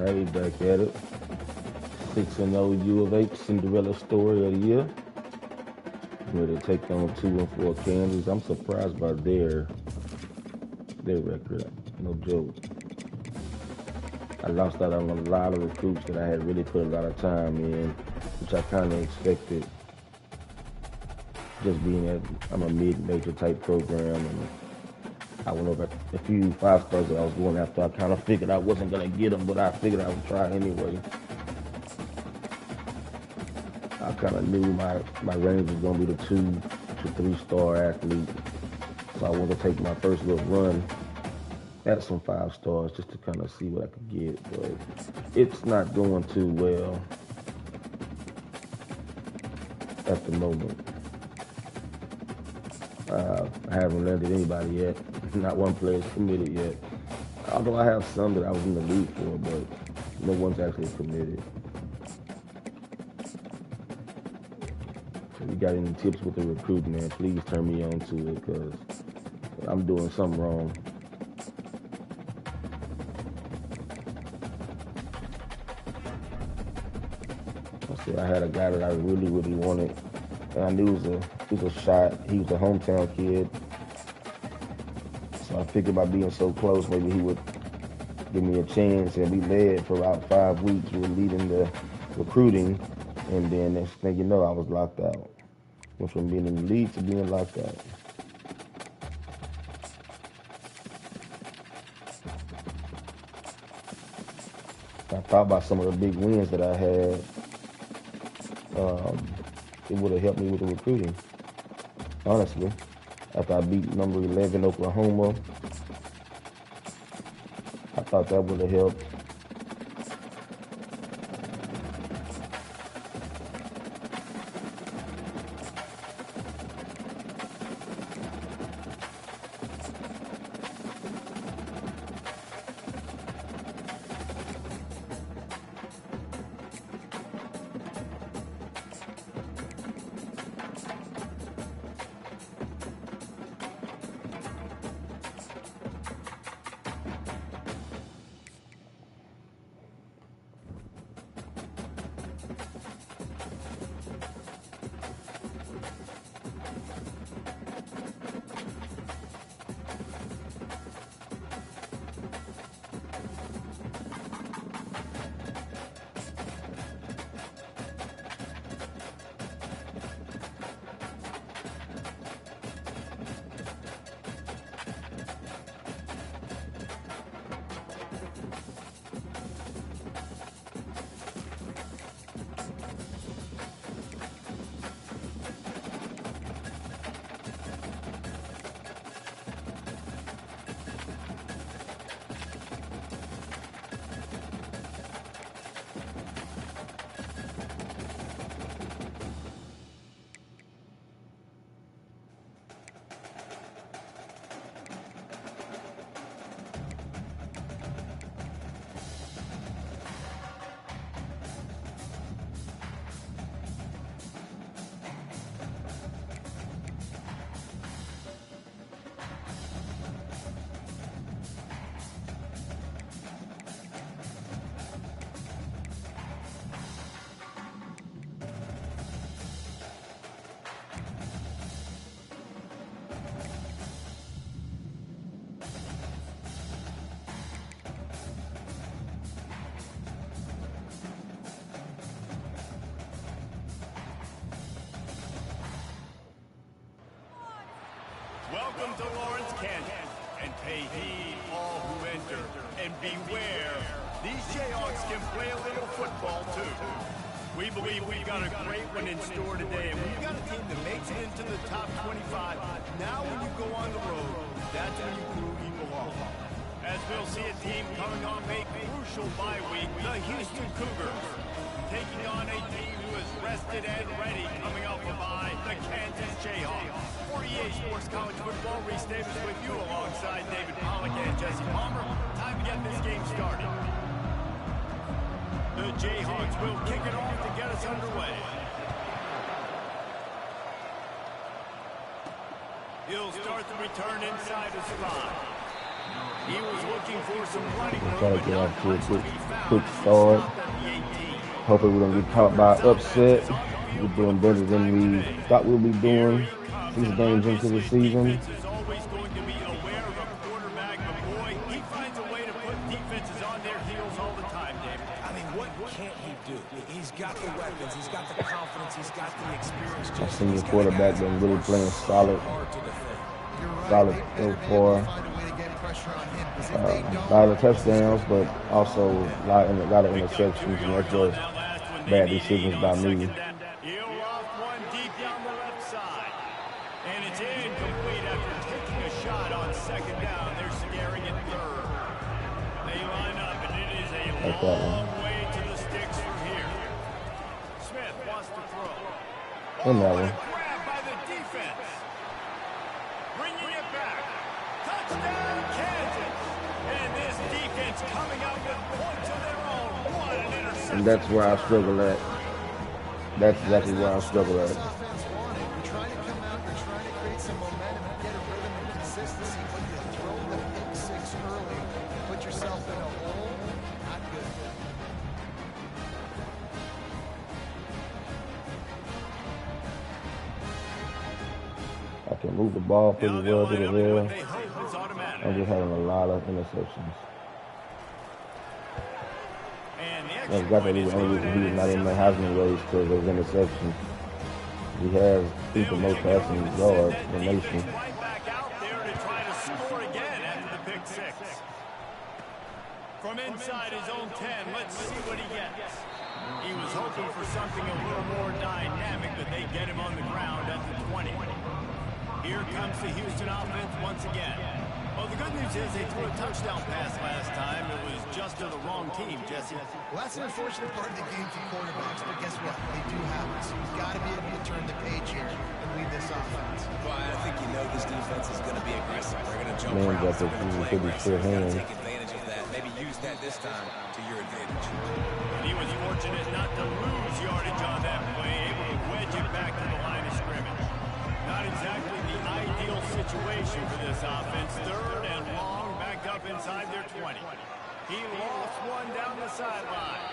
Hey, back at it. 6-0 U of H Cinderella story of the year. Ready to take on 2-4 Kansas. I'm surprised by their record. No joke. I lost out on a lot of recruits that I had really put a lot of time in, which I kind of expected. Just being at, I'm a mid-major type program, and I went over a few 5-stars that I was going after. I kind of figured I wasn't going to get them, but I figured I would try anyway. I kind of knew my range was going to be the 2 to 3-star athlete. So I wanted to take my first little run at some 5-stars just to kind of see what I could get. But it's not going too well at the moment. I haven't landed anybody yet. Not one player's committed yet. Although I have some that I was in the league for, but no one's actually committed. If you got any tips with the recruiting, man, please turn me on to it, because I'm doing something wrong. I had a guy that I really, really wanted, and I knew it was a shot. He was a hometown kid, so I figured by being so close, maybe he would give me a chance. And we led for about 5 weeks. We were leading the recruiting, and then next thing you know, I was locked out. Went from being in the lead to being locked out. I thought about some of the big wins that I had. It would have helped me with the recruiting, honestly. After I beat number 11 Oklahoma, I thought that would have helped. Welcome to Lawrence, Kansas, and pay heed all who enter, and beware, these Jayhawks can play a little football too. We believe we've got a great one in store today, and we've got a team that makes it into the top 25. Now when you go on the road, that's when you prove you belong. As we'll see a team coming off a crucial bye week, the Houston Cougars, taking on a team who is rested and ready coming off a bye, the Kansas Jayhawks. For EA Sports College Football, Reese Davis with you alongside David Pollack and Jesse Palmer. Time to get this game started. The Jayhawks will kick it off to get us underway. He'll start the return inside his spot. He was looking for some running We'll room, try to but get not off to a much to be quick found. start. Stop at the 18. Hopefully we don't get caught by upset. We're doing better than we thought we'll be doing 6 games into the season. Defense is always going to be aware of a quarterback, but boy, he finds a way to put defenses on their heels all the time, David. I mean, what can't he do? He's got the weapons, he's got the confidence, he's got the experience. Our senior quarterback been really playing solid so far. A lot of touchdowns, but also a lot of interceptions, and that's just bad decisions by me. He'll loft one deep down the left side. And it's incomplete after taking a shot on second down. They're scaring it third. They line up, and it is a long way to the sticks from here. Smith wants to throw. In that What one. a grab by the defense. Bringing it back. Touchdown, Kansas. And this defense coming up with points of their own. What an interception. And that's where I struggle at. That's exactly where I struggle at. You're trying to come out, you're trying to create some momentum and get a rhythm and consistency, but you throw the pick six early, put yourself in a hole, not good. I can move the ball pretty well to the air. What they hope is automatic. I'm just having a lot of interceptions. And the That's extra exactly point is the only good, reason he's and not in the it's Heisman race, because those interceptions. He has the most passing yards in the nation. right back out there to try to score again after the pick six. From inside his own 10, let's see what he gets. He was hoping for something a little more dynamic, but they get him on the ground at the 20. Here comes the Houston offense once again. Well, the good news is they threw a touchdown pass last time. It was just to the wrong team, Jesse. Well, that's an unfortunate part of the game for quarterbacks, but guess what? They do have it. So you've got to be able to turn the page here and lead this offense. Well, I think you know this defense is going to be aggressive. They're going to jump Man, around. got They're the going to play pretty aggressive. clear You got to hand. take advantage of that. Maybe use that this time to your advantage. He was fortunate not to lose yardage on that play, able to wedge it back to the line of scrimmage. Not exactly the ideal situation for this offense. Third and long, backed up inside their 20. He lost one down the sideline.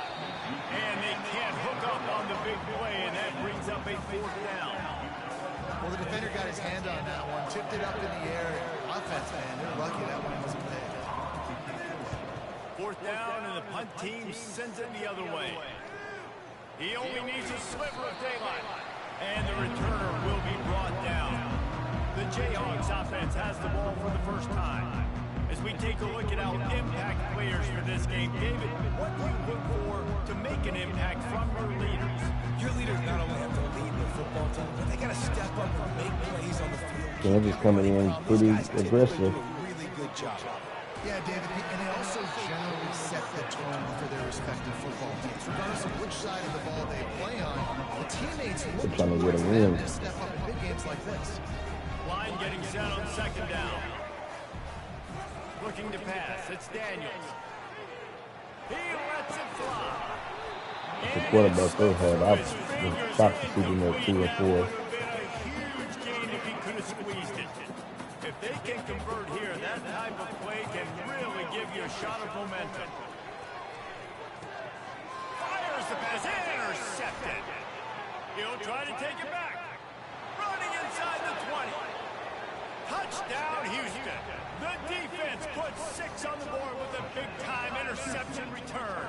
And they can't hook up on the big play, and that brings up a fourth down. Well, the defender got his hand on that one, tipped it up in the air. Offense, man, they're lucky that one wasn't big. Fourth down, and the punt team sends it the other way. He only needs a sliver of daylight. And the returner will be brought down. The Jayhawks offense has the ball for the first time. As we take a look at our impact players for this game, David, what do you look for to make an impact from your leaders? Your leaders not only have to lead the football team, but they got to step up and make plays on the field. Kansas coming in pretty aggressive. Do a really good job. Yeah, David, and they also generally set the tone for their respective football teams. Regardless of which side of the ball they play on, the teammates look They're trying to get towards a them win. to step up in big games like this. Line getting set on second down. Looking to pass. It's Daniels. He lets it fly. The quarterback they had, I was shocked to see them at 2 and 4. That would have been a huge gain if he could have squeezed it. If they can convert here, that type of play can really give you a shot of momentum. Fires the pass, intercepted. He'll try to take it back. Running inside the 20. Touchdown, Houston. The defense puts 6 on the board with a big-time interception return.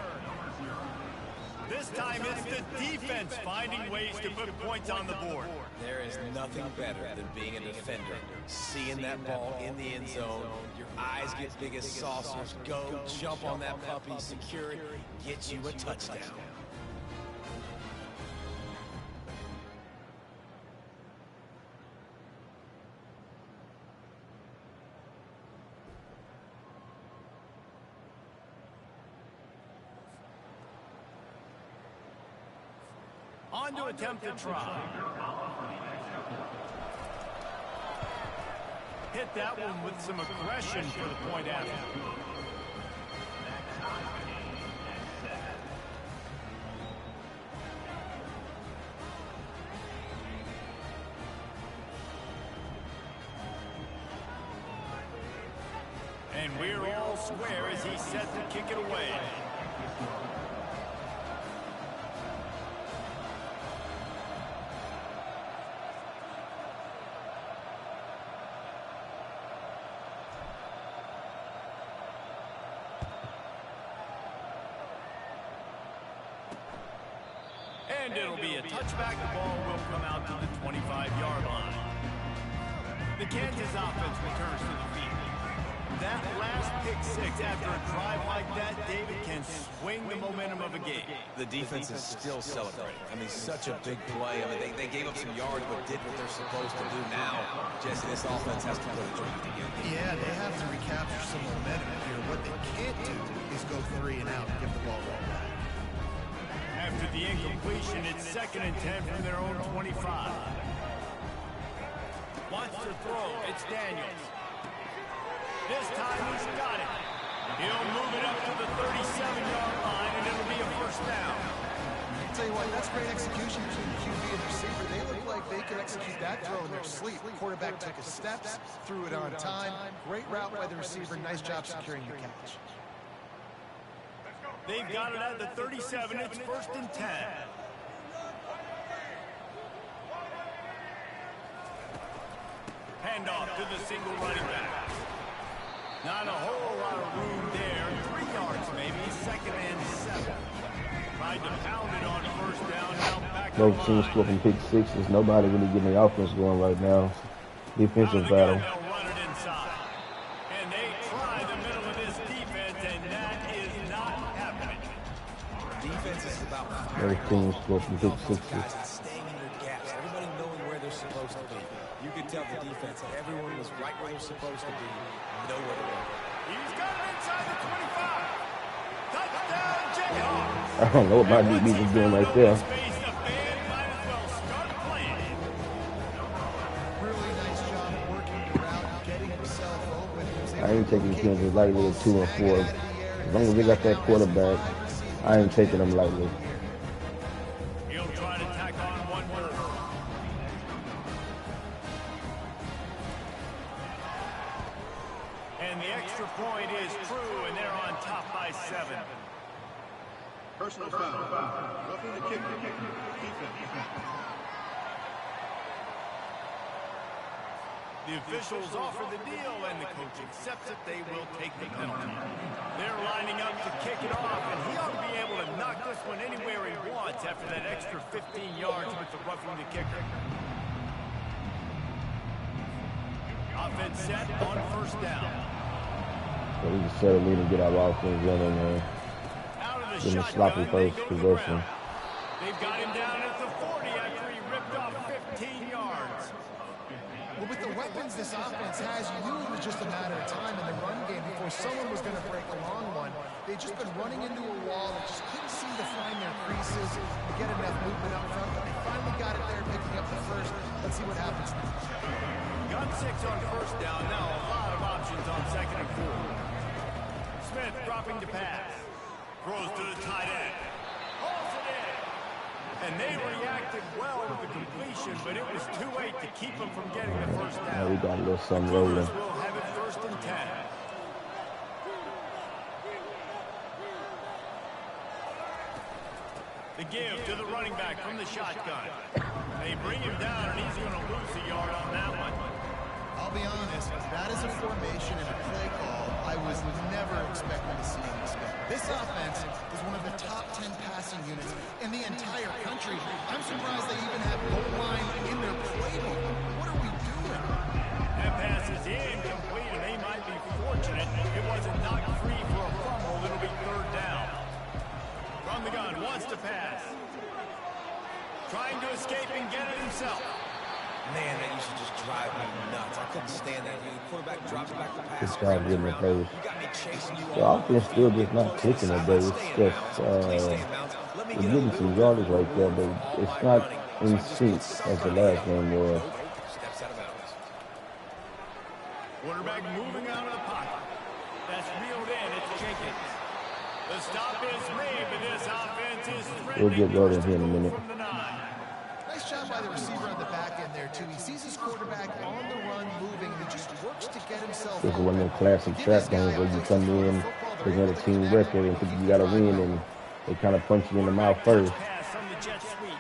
This time it's the defense finding ways to put points on the board. There is nothing better than being a defender. Seeing that ball in the end zone, your eyes get big as saucers. Go, jump on that puppy, secure it, get you a touchdown. On to attempt the try. Hit that one with some aggression for the point after. And we're all square as he's set to kick it away. And it'll be a touchback. The ball will come out to the 25-yard line. The Kansas offense returns to the field. That last pick six after a drive like that, David, can swing the momentum of a game. The defense is still celebrating. I mean, such a big play. I mean, they gave up some yards but did what they're supposed to do. Now, Jesse, this offense has to put a drive together. Yeah, they have to recapture some momentum here. What they can't do is go 3 and out and give the ball right back. After the incompletion, it's 2nd and 10 from their own 25. Wants to throw. It's Daniels. This time he's got it. He'll move it up to the 37-yard line, and it'll be a first down. I'll tell you what, that's great execution between the QB and the receiver. They look like they could execute that throw in their sleep. Quarterback took his steps, threw it on time. Great route by the receiver. Nice job securing the catch. They've got it at the 37. It's 1st and 10. Handoff to the single running back. Not a whole lot of room there. 3 yards maybe. 2nd and 7. Tried to pound it on 1st down. Now back Both teams flipping pick sixes. Nobody really getting the offense going right now. Defensive battle. They'll run it inside. And they try the middle of this defense, and that is not happening. Defense is about Both teams flipping pick sixes. guys and staying in their gaps. Everybody knowing where they're supposed to be. You could tell the defense, everyone was right where they're supposed to be. Nowhere to go. He's got it inside the 25. Touchdown, Jayhawks. I don't know what my DB was doing right there. Space, the band might as well start playing. Really nice job working the route, getting himself open. He was I ain't taking Kansas lightly at 2 and 4. As long as they got that quarterback, I ain't taking them lightly. He'll try to tack on one more. And the extra point is true, and they're on top by 7. Personal foul. Roughing the kicker. The officials offer the deal, and the coach accepts it. They will take the penalty. They're lining up to kick it off, and he ought to be able to knock this one anywhere he wants after that extra 15 yards with the roughing the kicker. Offense set on 1st down. So we just said we need to get our offense running, man. Out of the Give him a shotgun, sloppy they first go to the possession. ground. They've got him down at the 40 after he ripped off 15 yards. Well, with the weapons this offense has, you knew it was just a matter of time in the run game before someone was going to break a long one. They'd just been running into a wall that just couldn't seem to find their creases and get enough movement up front, but they finally got it there, picking up the first. Let's see what happens next. Got 6 on 1st down. Now a lot of options on 2nd and 4. Smith dropping to pass. Throws to the tight end. Hauls it in. And they reacted well to the completion, but it was too late to keep them from getting the 1st down. Now we got a little something rolling. Cougars will have it 1st and 10. The give to the running back from the shotgun. They bring him down, and he's going to lose a yard on that one. I'll be honest, that is a formation and a play call I was never expecting to see in this game. This offense is one of the top 10 passing units in the entire country. I'm surprised they even have goal line in their playbook. What are we doing? That pass is incomplete, and they might be fortunate it wasn't knocked free for a fumble. It'll be 3rd down. From the gun, wants to pass. Trying to escape and get it himself. Man, that used to just drive me nuts. I couldn't stand that. The quarterback drops back the pass. Good job getting the pace. You got me chasing you The offense still just not clicking today. It's just, we're getting some yardage right there, but it's not in sync as the last game was. Steps out of bounds. Quarterback moving out of the pocket. That's reeled in. It's Jenkins. The stop is made, but this offense is We'll get threatening. rolling here in a minute. From the 9. Nice job by the receiver on the back end there, too. He sees his quarterback on the run moving, and he just works to get himself This is one of them open. classic trap games where you come in, there's another team record, and think you got to win, and they kind of punch you in the mouth first. Pass from the jet sweep.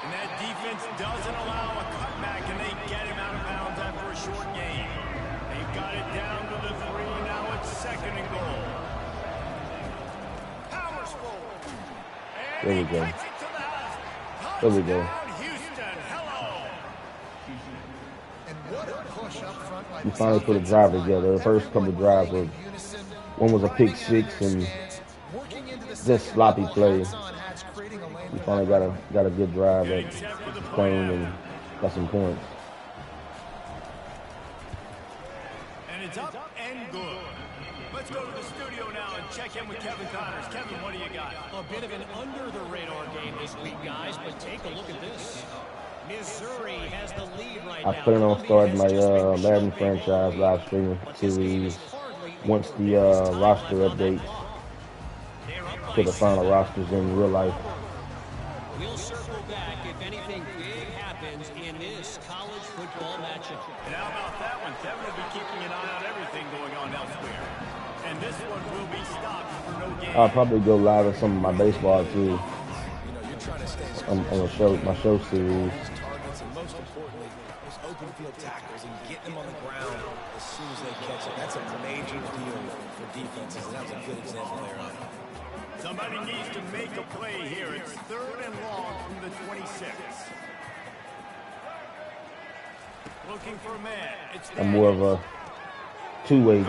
And that defense doesn't allow a cutback, and they get him out of bounds after a short gain. They've got it down to the 3. Now it's 2nd and goal. Powers forward. And There we he go. takes it to the house. There we go. Touchdown, Houston. Hello. And what a push up front by We this finally put a offensive drive line. together. The first couple of drives were, one was a pick six and just sloppy play. We finally got a good drive that came and got some points. And it's up and good. Let's go to the studio now and check in with Kevin Connors. Kevin, what do you got? A bit of an under-the-radar game this week, guys, but take a look at this. Missouri has the lead right now. I plan on starting my Madden franchise live streaming series once the roster updates to the final rosters in real life. We'll circle back if anything big happens in this college football matchup. And how about that one? Kevin will be keeping an eye on everything going on elsewhere. And this one will be stopped for no gain. I'll probably go live with some of my baseball too You know, you're trying to stay as on the show, my show series. targets, and most importantly, those open field tackles and getting them on the ground as soon as they catch it. That's a major deal for defenses, and that was a good example there on it. Somebody needs to make a play here. It's 3rd and long from the 26. Looking for a man. It's I'm more of a two-way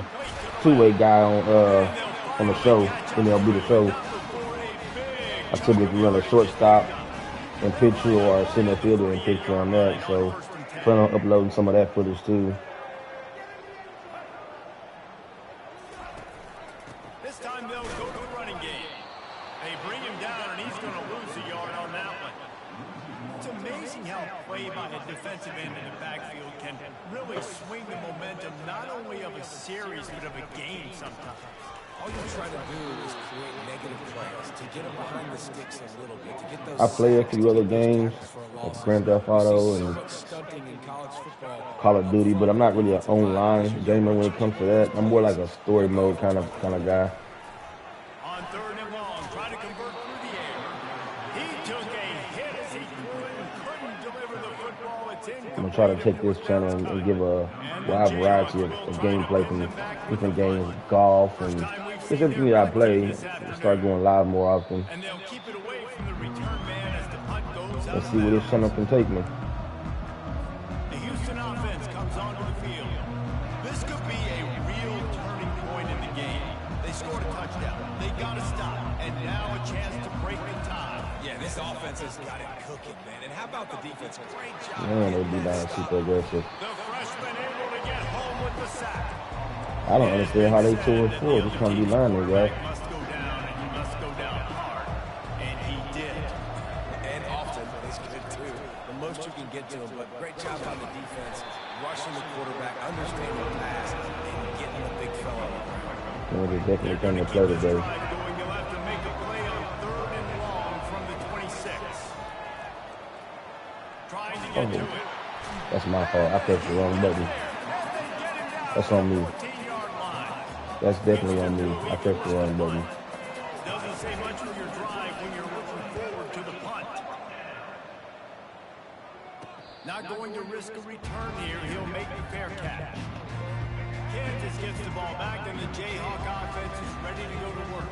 guy on the show, MLB The Show. I typically run a shortstop and pitcher or a center fielder and pitcher on that, so plan on uploading some of that footage too. This time they'll go to the running game. They bring him down, and he's going to lose a yard on that one. It's amazing how play by a defensive end in the backfield can really swing the momentum not only of a series but of a game sometimes. All you try to do is create negative plays to get them behind the sticks a little bit, to get those. I play a few other games, like Grand Theft Auto and Stunting in college football. Call of Duty, but I'm not really an online gamer when it comes to that. I'm more like a story mode kind of guy. On 3rd and long, trying to convert through the air. He took a hit as he couldn't deliver the football. It's I'm gonna try to take this channel and give a wide variety of gameplay from different games, golf, and just everything that I play. Start going live more often. And they'll keep it away from the return man as the punt goes out. Let's see where this channel can take me. The Houston offense comes onto the field. This could be a real turning point in the game. They scored a touchdown. They got to stop. And now a chance to break the tie. Yeah, this offense has got it cooking, man. And how about the defense? Great job. Man, they be down super aggressive. The freshman able to get home with the sack. I don't understand how they 2-4. Just trying to be lying there, guys. Must go down, and he must go down hard. And he did. And often, he's good too. The most you can get to him, but great job by the defense, rushing the quarterback, understanding the pass, and getting the big fella on the ground. Man, they definitely coming to play today. Drive going, you'll have to make a play on 3rd and long from the 26. Trying to get to it. That's my fault. I pressed the wrong button. That's on me. 14-yard line. That's definitely on me. I pressed the wrong button. Doesn't say much for your drive when you're looking forward to the punt. Not going to risk a return here. He'll make the fair catch. Kansas gets the ball back, and the Jayhawk offense is ready to go to work.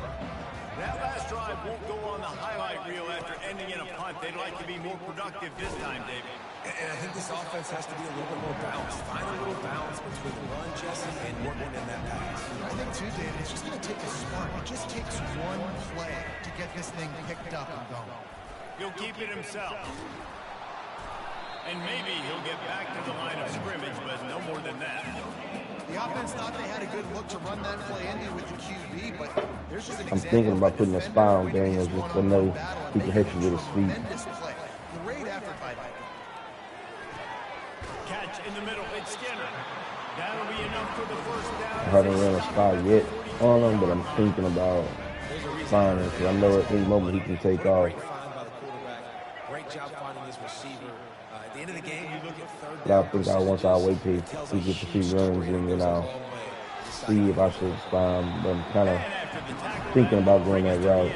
That last drive won't go on the highlight reel after ending in a punt. They'd like to be more productive this time, David. And I think this offense has to be a little bit more balanced. Find a little balance between the run, Jesse, and working in that pass. I think too, David, it's just going to take a spark. It just takes one play to get this thing picked up and going. He'll keep it himself. And maybe he'll get back to the line of scrimmage, but no more than that. The offense thought they had a good look to run that play into with the QB, but there's just an I'm thinking about putting a spy on Daniels just to know he can hit you with his feet. tremendous play. Great effort by them. Catch in the middle, it's Skinner. That'll be enough for the first down. I haven't run a spy yet on him, but I'm thinking about spying him because I know at any moment he can take off. Great find by the quarterback. Great great job finding his receiver. At the end of the game, you look at third But I down think once I wait till he gets a few runs and then I'll see if I should find. But I'm kind of thinking about going that route.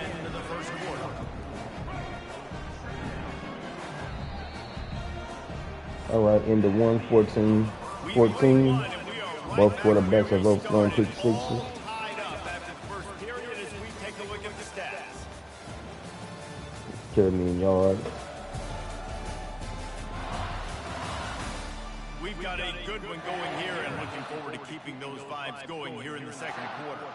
All right, into 1-14-14. Both quarterbacks have both thrown pick sixes. Carry me in yards. We've got a good one going here and looking forward to keeping those vibes going here in the second quarter.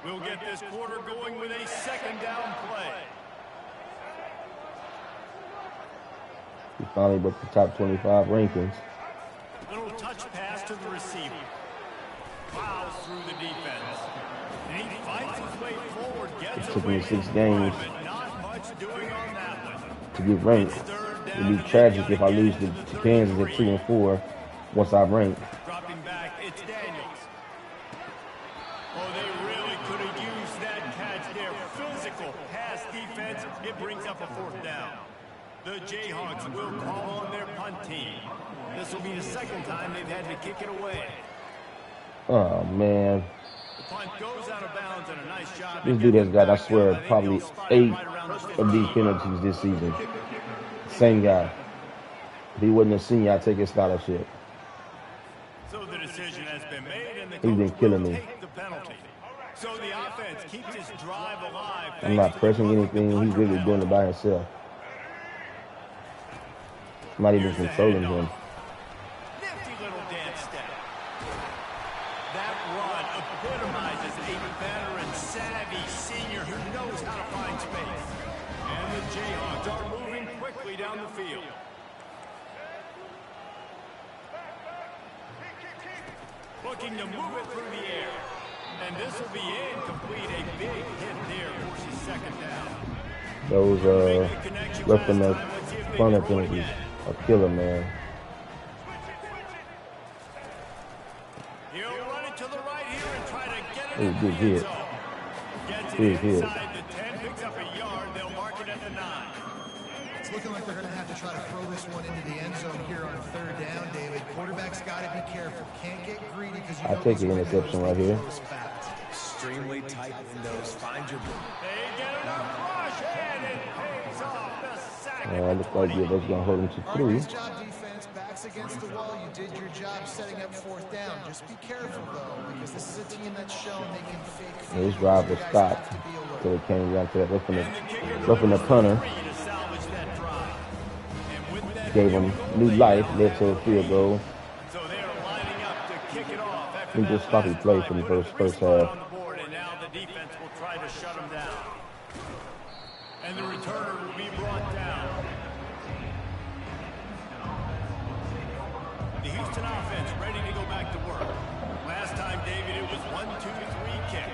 We'll get this quarter going with a second down play. We finally broke the top 25 rankings. Little touch pass to the receiver. Fouls through the defense. And he fights his way forward. It took me 6 games Not much doing on that one. to get ranked. It'd be tragic if I lose to Kansas at 2-4 once I rank. Dropping back, it's Daniels. Oh, they really could have used that catch there. Physical pass defense. It brings up a fourth down. The Jayhawks will call on their punt team. This will be the second time they've had to kick it away. Oh, man. The punt goes out of bounds and a nice job. This dude has got, I swear, probably 8 of these penalties this season. Same guy. If he wasn't a senior, I'd take his scholarship. So the decision has been made and the He's been coach killing will me. take the penalty. So the offense keeps his drive alive. I'm not pressing anything. He's really doing it by himself. I'm not even controlling him. Nifty little dance step. That run epitomizes a veteran, savvy senior who knows how to find space. And the Jayhawks are moving quickly down the field. Looking to move it through the air. And this will be incomplete. A big hit there forces second down. Those roughing the punter penalties are killer, man. He'll run it to the right here and try to get it Ooh, in good the hit. end zone. Gets it Big hit. inside the 10, picks up a yard. They'll mark it at the 9. It's looking like they're going to have to try to throw this one into the end zone here on third down, David. Quarterback's got to be careful. Can't get greedy because you I'll know take these the interception right here. windows fast. Extremely tight windows. Find your They get enough rush, and it pays off the sack. Looks like yeah, that's going to hold him to 3. Nice job, defense. Backs against the wall. You did your job setting up fourth down. Just be careful, though, because this is a team that's shown they can fake. Yeah, his drive was stopped until it came down to that roughing the punter. To salvage that drive. And with that Gave him new life, led to a field goal. So they are lining up to kick it off. I think this sloppy play from the first half. On the board, and now the defense will try to shut them down. And the returner will be brought down. The Houston offense ready to go back to work. Last time, David, it was 1-2-3 kick.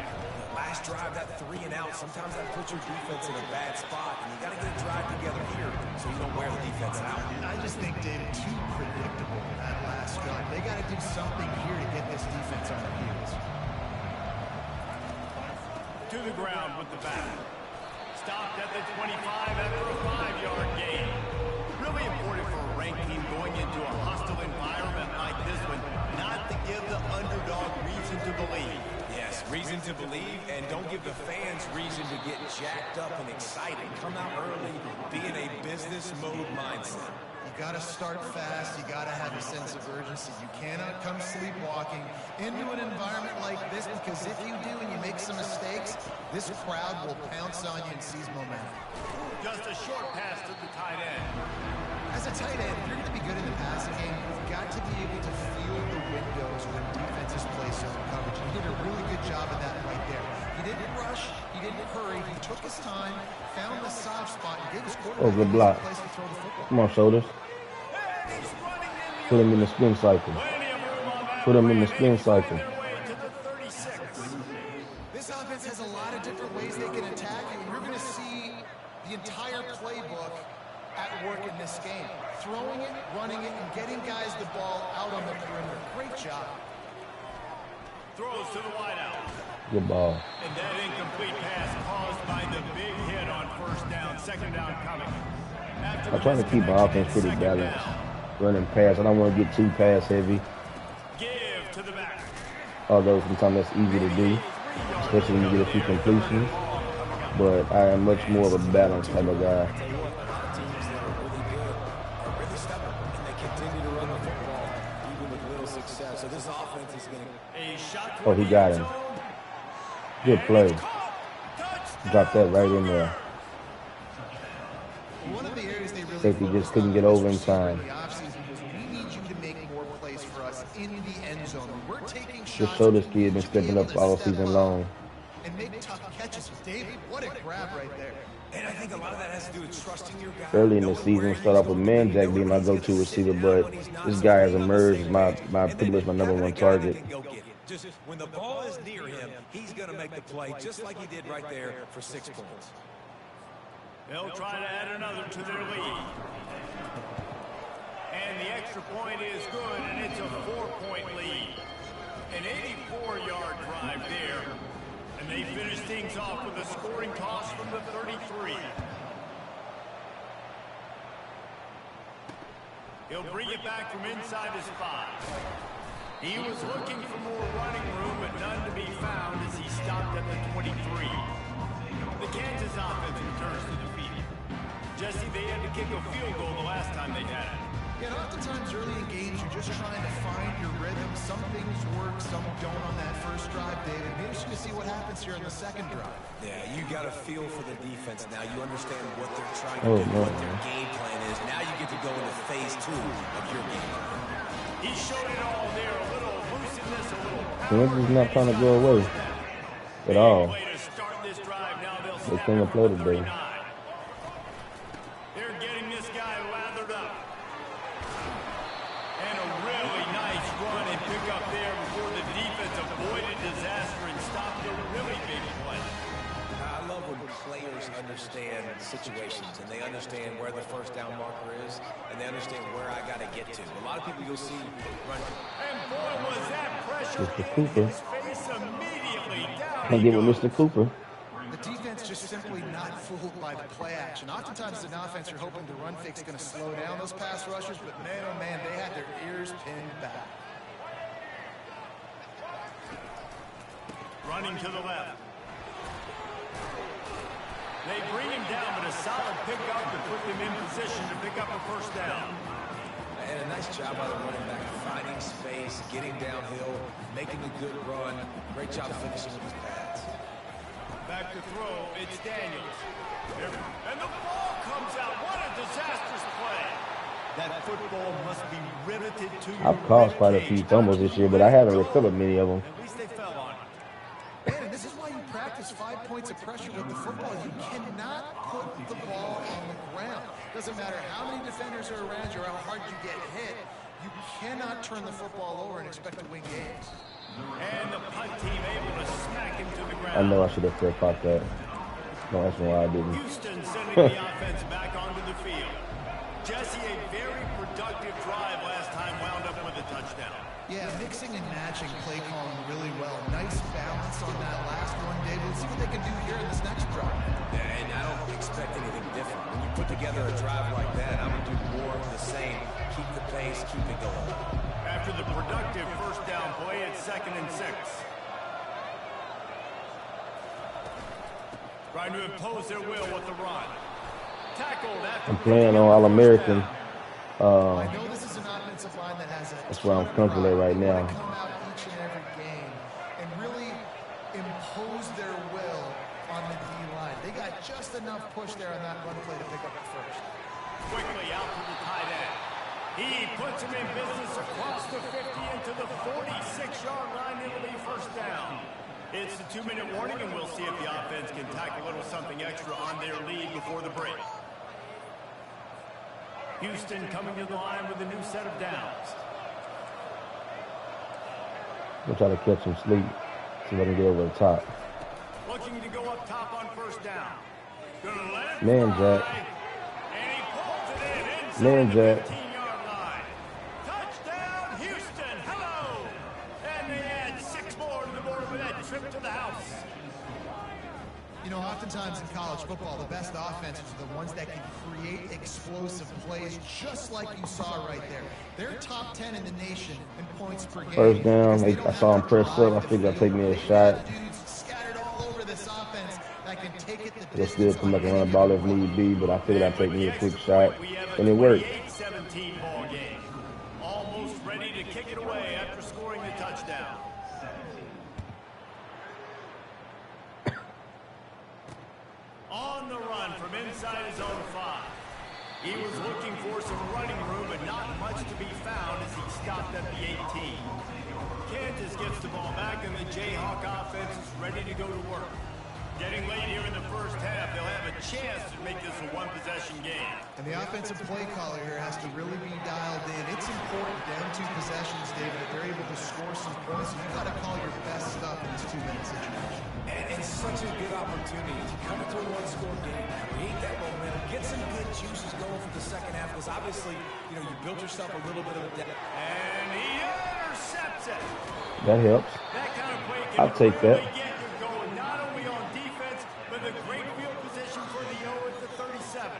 last drive, that 3 and out. Sometimes that puts your defense in a bad spot, and you got to get a drive together here so you don't wear the defense out. I just think, David, too predictable that last drive. They got to do something here to get this defense on their heels. To the ground with the back. Stopped at the 25 after a 5-yard gain. Really important for a ranked team going into a hostile environment like this one, not to give the underdog reason to believe. Yes, reason to believe, and don't give the fans reason to get jacked up and excited. Come out early, be in a business mode mindset. You got to start fast. You got to have a sense of urgency. You cannot come sleepwalking into an environment like this, because if you do and you make some mistakes, this crowd will pounce on you and seize momentum. Just a short pass to the tight end. As a tight end, if you're going to be good in the passing game, you've got to be able to feel the windows when defenses play zone coverage. He did a really good job of that right there. He didn't rush. He didn't hurry. He took his time, found the soft spot, and gave his quarterback good block. a place to throw the football. Come on, shoulders. Put him in the spin cycle. Put him in the spin cycle. This offense has a lot of different ways they can attack you, and you're going to see the entire playbook at work in this game. Throwing it, running it, and getting guys the ball out on the perimeter. Great job. Throws to the wideout. Good ball. And that incomplete pass caused by the big hit on first down. Second down coming. I'm trying to keep my offense pretty balanced. Running pass. I don't want to get too pass heavy. Give to the back. Although sometimes that's easy to do, especially when you get a few completions. But I am much more of a balanced type of guy. Tell you what, a lot of teams that are really good are really stubborn, and they continue to run the football even with little success. So this offense is going to... A shot Oh, he got him. Good play. Drop that right in there. One of the areas they really Safety just couldn't get over in time. we need you to make more plays for us in the end zone. We're taking Just shots. show this kid been stepping up all season long. And make tough catches. David, what a grab right there. And I think a lot of that has to do with trusting your guy. Early in the season, start off with Man Jack being my go-to receiver, but this guy has emerged as my pretty much my #1 target. Just when the ball is near him, he's going to make the play just like he did right there for 6 points. They'll try to add another to their lead. And the extra point is good, and it's a 4-point lead. An 84-yard drive there. And they finish things off with a scoring toss from the 33. He'll bring it back from inside his 5. He was looking for more running room, but none to be found as he stopped at the 23. The Kansas offense returns to the field. Jesse, they had to kick a field goal the last time they had it. Yeah, and oftentimes early in games, you're just trying to find your rhythm. Some things work, some don't on that first drive, David. Be interesting to see what happens here in the second drive. Yeah, you got a feel for the defense now. You understand what they're trying to do, what their game plan is. Now you get to go into phase 2 of your game. He showed it all there, a little looseness, a little power. Kansas is not trying to go away at all. Way to start this drive. Now they'll They snap couldn't it play from today. 39. They're getting this guy lathered up. And a really nice run and pick up there before the defense avoided disaster and stopped a really big play. I love when players understand situations and they understand where the first down marker is and they understand where I got to get to. A lot of people you'll see run. And boy, was that pressure Mr. in Cooper. his face immediately. Down Can't he get with goes. Mr. Cooper. The defense just simply not fooled by the play action. Oftentimes, as an offense, you're hoping the run fake's going to slow down those pass rushers, but man, oh man, they had their ears pinned back. Running to the left. They bring him down, but a solid pickup to put them in position to pick up a first down. And a nice job by the running back, finding space, getting downhill, making a good run. Great job finishing with his pads. Back to throw, it's Daniels. And the ball comes out. What a disastrous play. That football must be riveted to your I've caused quite a ribcage. few fumbles this year, but I haven't recovered many of them. At least they fell on it. Man, and this is why you practice 5 points of pressure with the football. You cannot put the ball on the ground. Doesn't matter how many defenders are around you or how hard you get hit. You cannot turn the football over and expect to win games. And the punt team able to smack him to the ground. I know I should have fair caught that. No, that's why I didn't. Houston sending the offense back onto the field. Jesse, a very productive drive last time, wound up with a touchdown. Yeah, mixing and matching play calling really well. Nice balance on that last one, David. Let's see what they can do here in this next drive. And I don't expect anything different. When you put together a drive like that, I'm going to do more of the same. Keep the pace, keep it going. After the productive first down play, it's 2nd and 6. Trying to impose their will with the run. Tackled after I'm playing on All-American. I know this is an offensive line that has a That's where I'm comfortable at right now. come out each and every game and really impose their will on the D-line. They got just enough push there on that run play to pick up the first. quickly out to the tight end. He puts him in business across the 50 into the 46-yard line. It'll be first down. It's the 2-minute warning, and we'll see if the offense can tack a little something extra on their lead before the break. Houston coming to the line with a new set of downs. We'll try to catch some sleep so they can get over the top. Looking to go up top on first down. Gonna let it Man, fly, Jack. and he pulls it in inside Man, the Jack. 15-yard line. Touchdown, Houston. Hello. And they add 6 more to the board with that trip to the house. You know, oftentimes in college football, the best offense offenses are the ones that can create explosive plays, just like you saw right there. They're top 10 in the nation in points per game. First down, I saw him press up. I figured I'd take me a shot. Scattered all over this offense that can take it the It'll still come back and run the ball if need be, but I figured I'd take me a quick shot, and it worked. 17 ball game. Almost ready to kick it away after scoring the touchdown. On the run from inside his own 5. He was looking for some running room, but not much to be found as he stopped at the 18. Kansas gets the ball back, and the Jayhawk offense is ready to go to work. Getting late here in the first half, they'll have a chance to make this a one-possession game. And the offensive play caller here has to really be dialed in. It's important down 2 possessions, David, if they're able to score some points. So you've got to call your best stuff in this 2-minute situation. And it's such a good opportunity to come into a one-score game, create that momentum, get some good juices going for the second half, because obviously, you built yourself a little bit of a depth. And he intercepts it. That helps. That kind of play can I'll take that. really get you going, not only on defense, but the great field position for the O at the 37.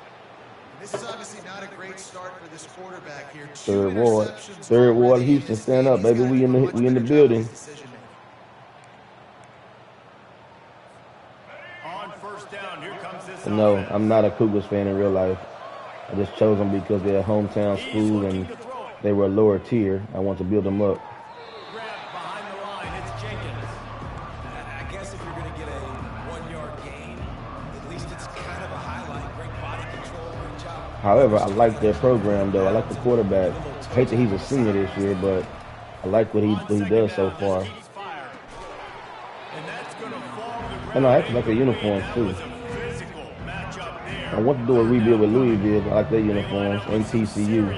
This is obviously not a great start for this quarterback here. Third ward, Houston, stand up, baby. We in the building. On first down, here comes this. No, I'm not a Cougars fan in real life. I just chose them because they're a hometown school and they were a lower tier. I want to build them up. Grab behind the line, it's Jenkins. I guess if you're going to get a 1-yard gain, at least it's kind of a highlight. Great body control, great job. However, I like their program, though. I like the quarterback. I hate that he's a senior this year, but I like what he does so far. And I actually like their uniforms, too. I want to do a rebuild with Louisville. I like their uniforms and TCU.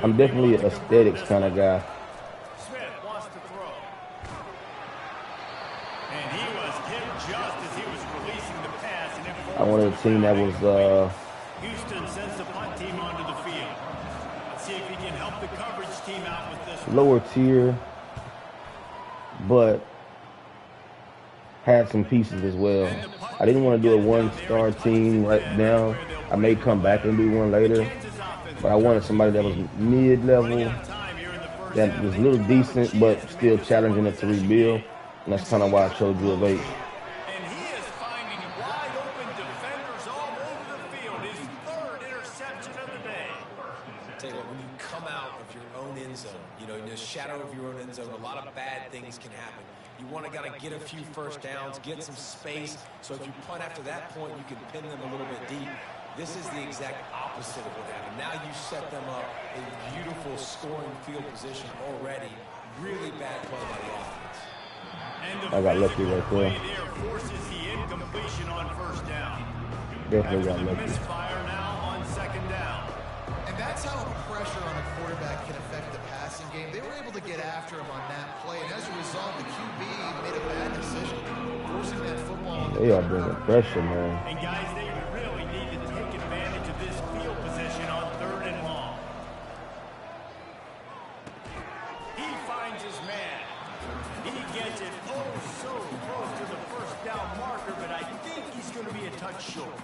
I'm definitely an aesthetics kind of guy. Smith wants to throw. And he was hit just as he was releasing the pass. And I wanted a team that was Houston sends the punt team onto the field. Let's see if he can help the coverage team out with this. lower tier, but had some pieces as well. I didn't want to do a one-star team right now. I may come back and do one later, but I wanted somebody that was mid-level, that was a little decent, but still challenging it to rebuild, and that's kind of why I chose U of H. And he is finding wide open defenders all over the field. His third interception of the day. Tell you what, when you come out of your own end zone, in the shadow of your own end zone, a lot of bad things can happen. You want to get a few first downs, get some space, so if you punt after that point, you can pin them a little bit deep. This is the exact opposite of what happened. Now you set them up a beautiful scoring field position already. Really bad play by the offense. I got lucky right there. Forces the incompletion on first down. Definitely got lucky. Misfire now on second down. And that's how pressure on a quarterback can affect the passing game. They were able to get after him on that play, and as a result, the QB made a bad decision, forcing that football. They are bringing pressure, man. And guys, they really need to take advantage of this field position on third and long. He finds his man. He gets it so close to the first down marker, but I think he's going to be a touch short.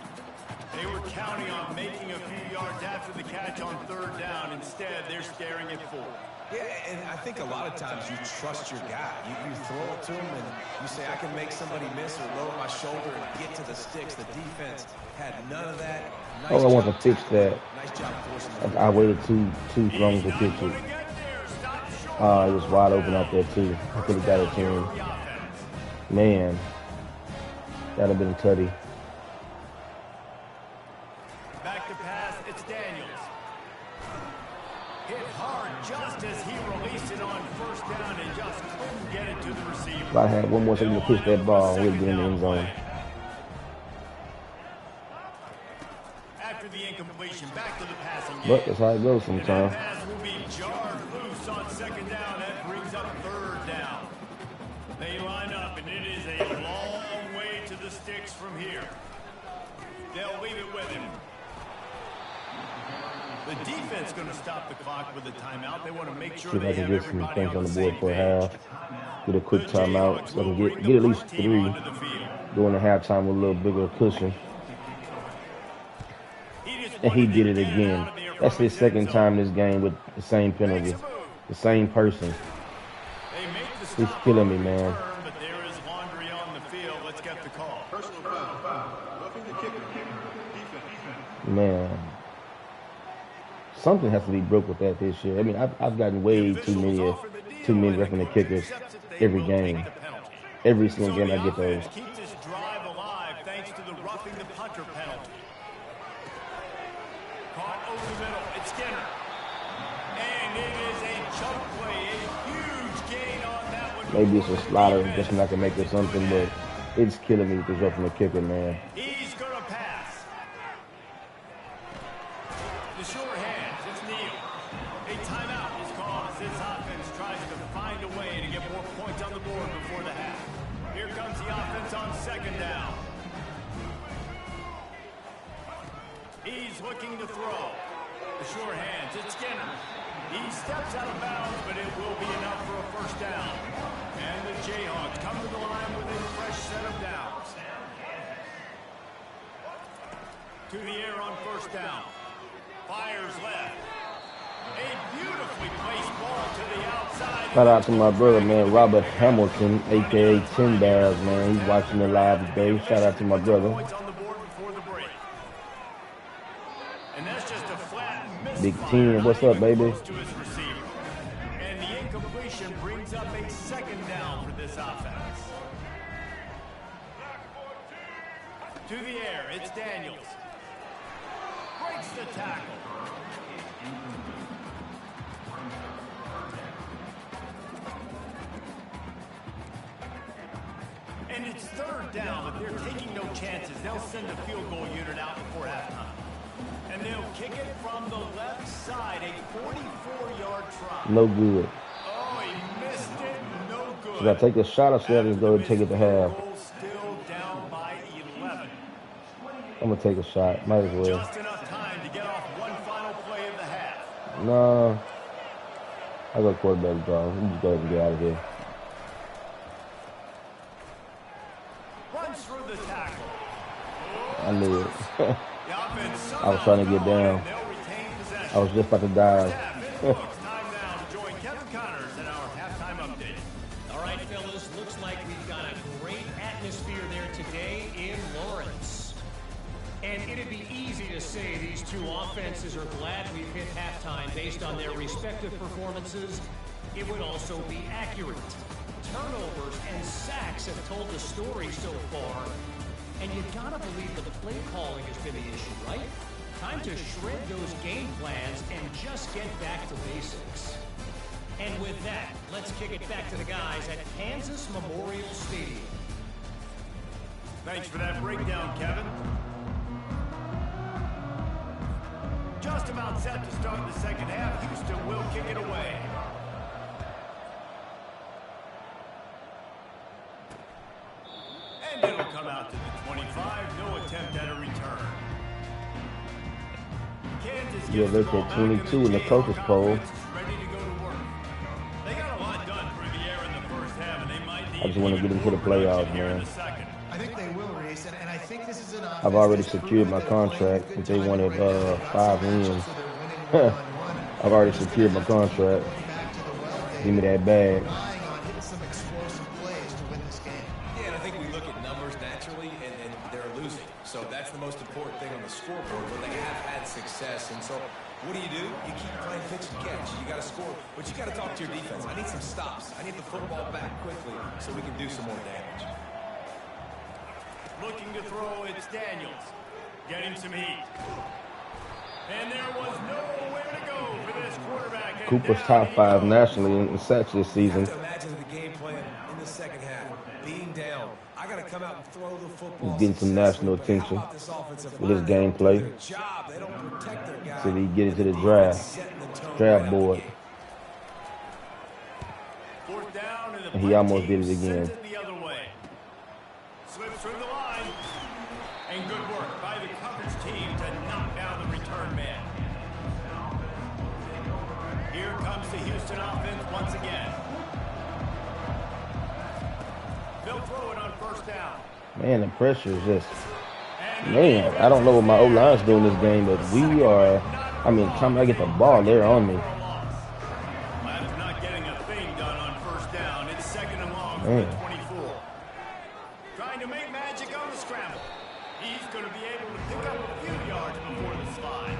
They were counting on making a few yards after the catch on third down. Instead, they're staring at fourth. Yeah, and I think a lot of times you trust your guy. You throw it to him and you say, I can make somebody miss or lower my shoulder and get to the sticks. The defense had none of that. Nice I want to job fix that. Nice job forcing I waited too long to fix it. It was wide open out there, too. I could have got it to him. Man, that would have been tutty. Back to pass, it's Daniels. Hit hard just as he released it on first down and just couldn't get it to the receiver. If I had one more second to push that ball, we'd be in the end zone. After the incompletion, back to the passing game. But that's how it goes sometimes. That pass will be jarred loose on second down. That brings up third down. They line up, and it is a long way to the sticks from here. They'll leave it with him. The defense going to stop the clock with a timeout. They want to make sure See if I they can have get some everybody things on on the the board same for a page. half. Get a quick timeout so I can get at least 3 during the halftime with a little bigger cushion. And he did it again. That's his second time this game with the same penalty. The same person. He's killing me, man. But there is laundry on the field. Let's get the call. Personal foul. Roughing the kicker. Defense. Man. Something has to be broke with that this year. I mean, I've gotten way too many roughing the kickers every game. Every single game I get those. Keeps this drive alive thanks to the roughing the punter penalty. Caught over the middle. It's Skinner. And it is a chunk play. A huge gain on that one. Maybe it's a slaughter just not to make it something, but it's killing me with this roughing the kicker, man. He's going to pass. The sure hands. It's Neal. A timeout is called as this offense tries to find a way to get more points on the board before the half. Here comes the offense on second down. He's looking to throw. The sure hands. It's Skinner. He steps out of bounds, but it will be enough for a first down. And the Jayhawks come to the line with a fresh set of downs. To the air on first down. Fires left. A beautifully placed ball to the outside. Shout out to my brother, man, Robert Hamilton, a.k.a. 10 Bears, man. He's watching the live today. Shout out to my brother. Points on the board before the break. And that's just a flat miss. Big 10, what's up, baby? To his receiver. And the incompletion brings up a second down for this offense. To the air, it's Daniels. Breaks the tackle. And it's third down, but they're taking no chances. They'll send the field goal unit out before halftime. And they'll kick it from the left side, a 44-yard try. No good. Oh, he missed it. No good. Should I take a shot or should I just go and take it to half? Still down by 11. I'm going to take a shot. Might as well. Just enough time to get off one final play of the half. No. I got quarterback draw. Let me just go ahead and get out of here. Runs through the tackle. I knew it. The offense I was trying to get down. they'll retain possession. I was just about to dive. It's time now to join Kevin Connors in our halftime update. All right, fellas, looks like we've got a great atmosphere there today in Lawrence. And it'd be easy to say these two offenses are glad we've hit halftime based on their respective performances. It would also be accurate. Turnovers and sacks have told the story so far. And you gotta believe that the play calling has been the issue, right? Time to shred those game plans and just get back to basics. And with that, let's kick it back to the guys at Kansas Memorial Stadium. Thanks for that breakdown, Kevin. Just about set to start the second half. Houston will kick it away. And it'll come out to the 25. No attempt at a return. Kansas Yeah, they're at 22 in the coaches poll. ready to go to work. They got a lot done through the air in the first half, and they might need I just want to get into the playoffs, man. I think they will, Reese, and I think this is an offense I've already that's secured my proven contract. that If they wanted they've got 5 wins, so they're winning one-on-one. I've already secured my contract. Back to the well, they Give me that bag. relying on hitting some explosive plays to win this game. Yeah, and I think we look at numbers naturally, and they're losing. So that's the most important thing on the scoreboard, but they have had success. And so what do? You keep playing pitch and catch. You got to score, but you got to talk to your defense. I need some stops. I need the football back quickly so we can do some more damage. Looking to throw, it's Daniels. Getting some heat. And there was nowhere to go for this quarterback. And Cooper's down top he 5 goes. nationally in sacks this season. You have to imagine the game plan in the second half. Being down, I got to come out and throw the football. He's getting some national attention with his gameplay. They don't protect their guy. So he get into the draft board. Fourth down, and the And he punt almost team did it again. sends it the other way. Slips through the line. And good work by the coverage team to knock down the return man. Here comes the Houston offense once again. They'll throw it on first down. Man, the pressure is just Man, I don't know what my O-line's doing this game, but we are, I mean, time I get the ball, they're on me. After not getting a thing done on first down, it's second and long for Man. the 24. Trying to make magic on the scramble. He's going to be able to pick up a few yards before the slide.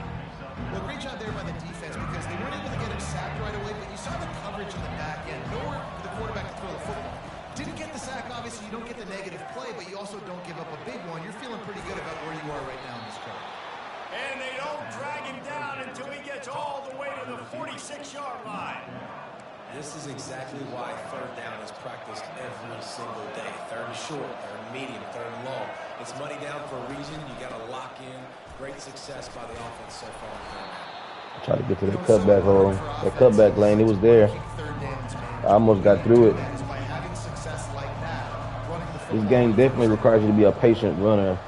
Well, great job there by the defense because they weren't able to get him sacked right away, but you saw the coverage in the back end. Nowhere for the quarterback to throw the football. Didn't get the sack, obviously, you don't get the negative play, but you also don't give up a big one. You're feeling pretty good about where you are right now in this drive. And they don't drag him down until he gets all the way to the 46-yard line. This is exactly why third down is practiced every single day. Third and short, third and medium, third and long. It's money down for a reason. You got to lock in. Great success by the offense so far. Try to get to the cutback hole. That cutback lane, it was there. I almost got through it. This game definitely requires you to be a patient runner.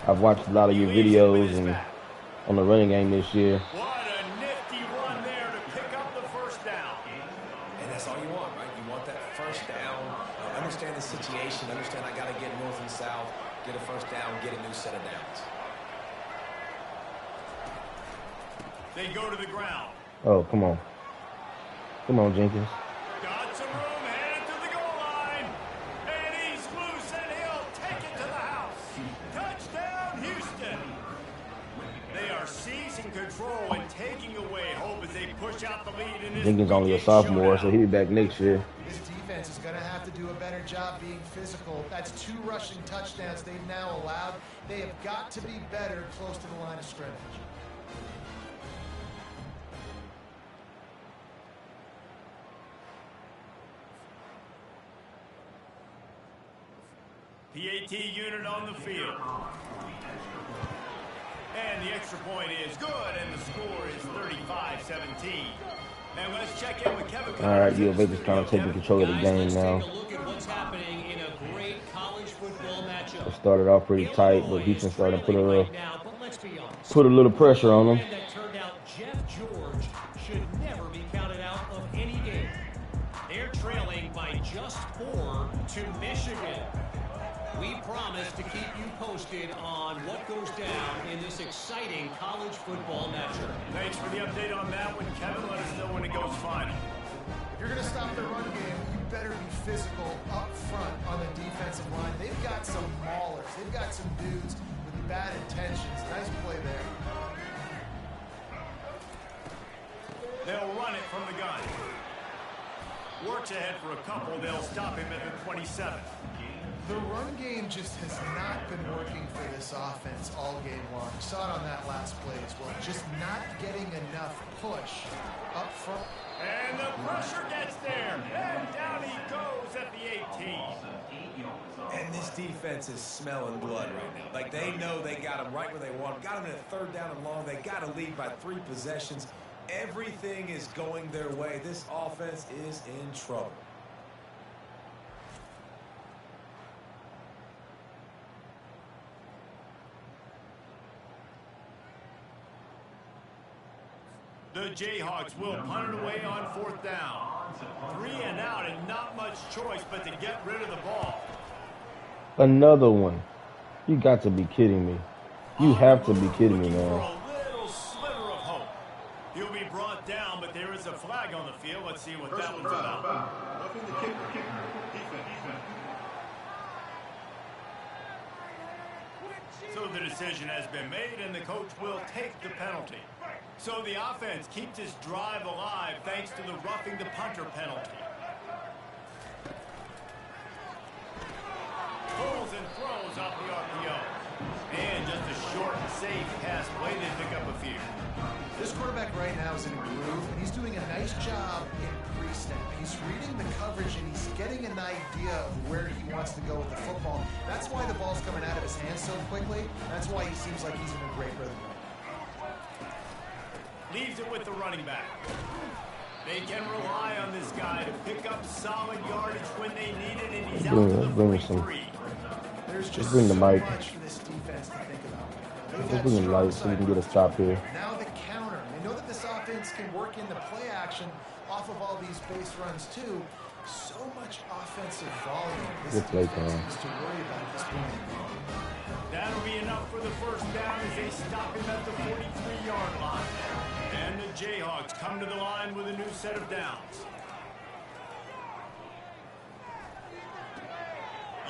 I've watched a lot of your videos and on the running game this year. What a nifty run there to pick up the first down. And that's all you want, right? You want that first down. Understand the situation. Understand I got to get north and south, get a first down, get a new set of downs. They go to the ground. Oh, come on. Come on, Jenkins. Got some room, headed to the goal line. And he's loose, and he'll take it to the house. Touchdown, Houston. They are seizing control and taking away hope as they push out the lead in this Jenkins only a sophomore, so he'll be back next year. This defense is going to have to do a better job being physical. That's 2 rushing touchdowns they've now allowed. They have got to be better close to the line of scrimmage. PAT unit on the field. And the extra point is good, and the score is 35-17. And let's check in with Kevin. All right, U of H is kind of taking control of the game now. Take a look at what's happening in a great college football matchup. It started off pretty tight, but Houston started to put Right now, but let's be honest. a little pressure on them. And that turned out Jeff George should never be counted out of any game. They're trailing by just 4 to Michigan. We promise to keep you posted on what goes down in this exciting college football matchup. Thanks for the update on that one, Kevin. Let us know when it goes final. If you're going to stop the run game, you better be physical up front on the defensive line. They've got some maulers. They've got some dudes with bad intentions. Nice play there. They'll run it from the gun. Works ahead for a couple. They'll stop him at the 27. The run game just has not been working for this offense all game long. You saw it on that last play as well. Just not getting enough push up front. And the pressure gets there. And down he goes at the 18. And this defense is smelling blood right now. Like, they know they got him right where they want him. Got him in a third down and long. They got to lead by 3 possessions. Everything is going their way. This offense is in trouble. The Jayhawks will punt it away on 4th down. 3 and out and not much choice but to get rid of the ball. Another one. You got to be kidding me. You have to be kidding me, For man. a little sliver of hope. He'll be brought down, but there is a flag on the field. Let's see what that one's about. Roughing the kicker. Defense. So the decision has been made, and the coach will take the penalty. So the offense keeps his drive alive thanks to the roughing the punter penalty. Pulls and throws off the RPO. And just a short and safe pass play to pick up a few. This quarterback right now is in a groove, and he's doing a nice job in pre-snap. He's reading the coverage, and he's getting an idea of where he wants to go with the football. That's why the ball's coming out of his hands so quickly. That's why he seems like he's in a great rhythm right now. Leaves it with the running back. They can rely on this guy to pick up solid yardage when they need it, and he's out to the 43. There's just bring the so mic. much for this defense to think about. They've Let's had bring him strong light so we can side get a stop here. Now the counter. They know that this offense can work in the play action off of all these base runs too. So much offensive volume. This Good play defense call. needs to worry about this point. That'll be enough for the first down as they stop him at the 43-yard line. And the Jayhawks come to the line with a new set of downs.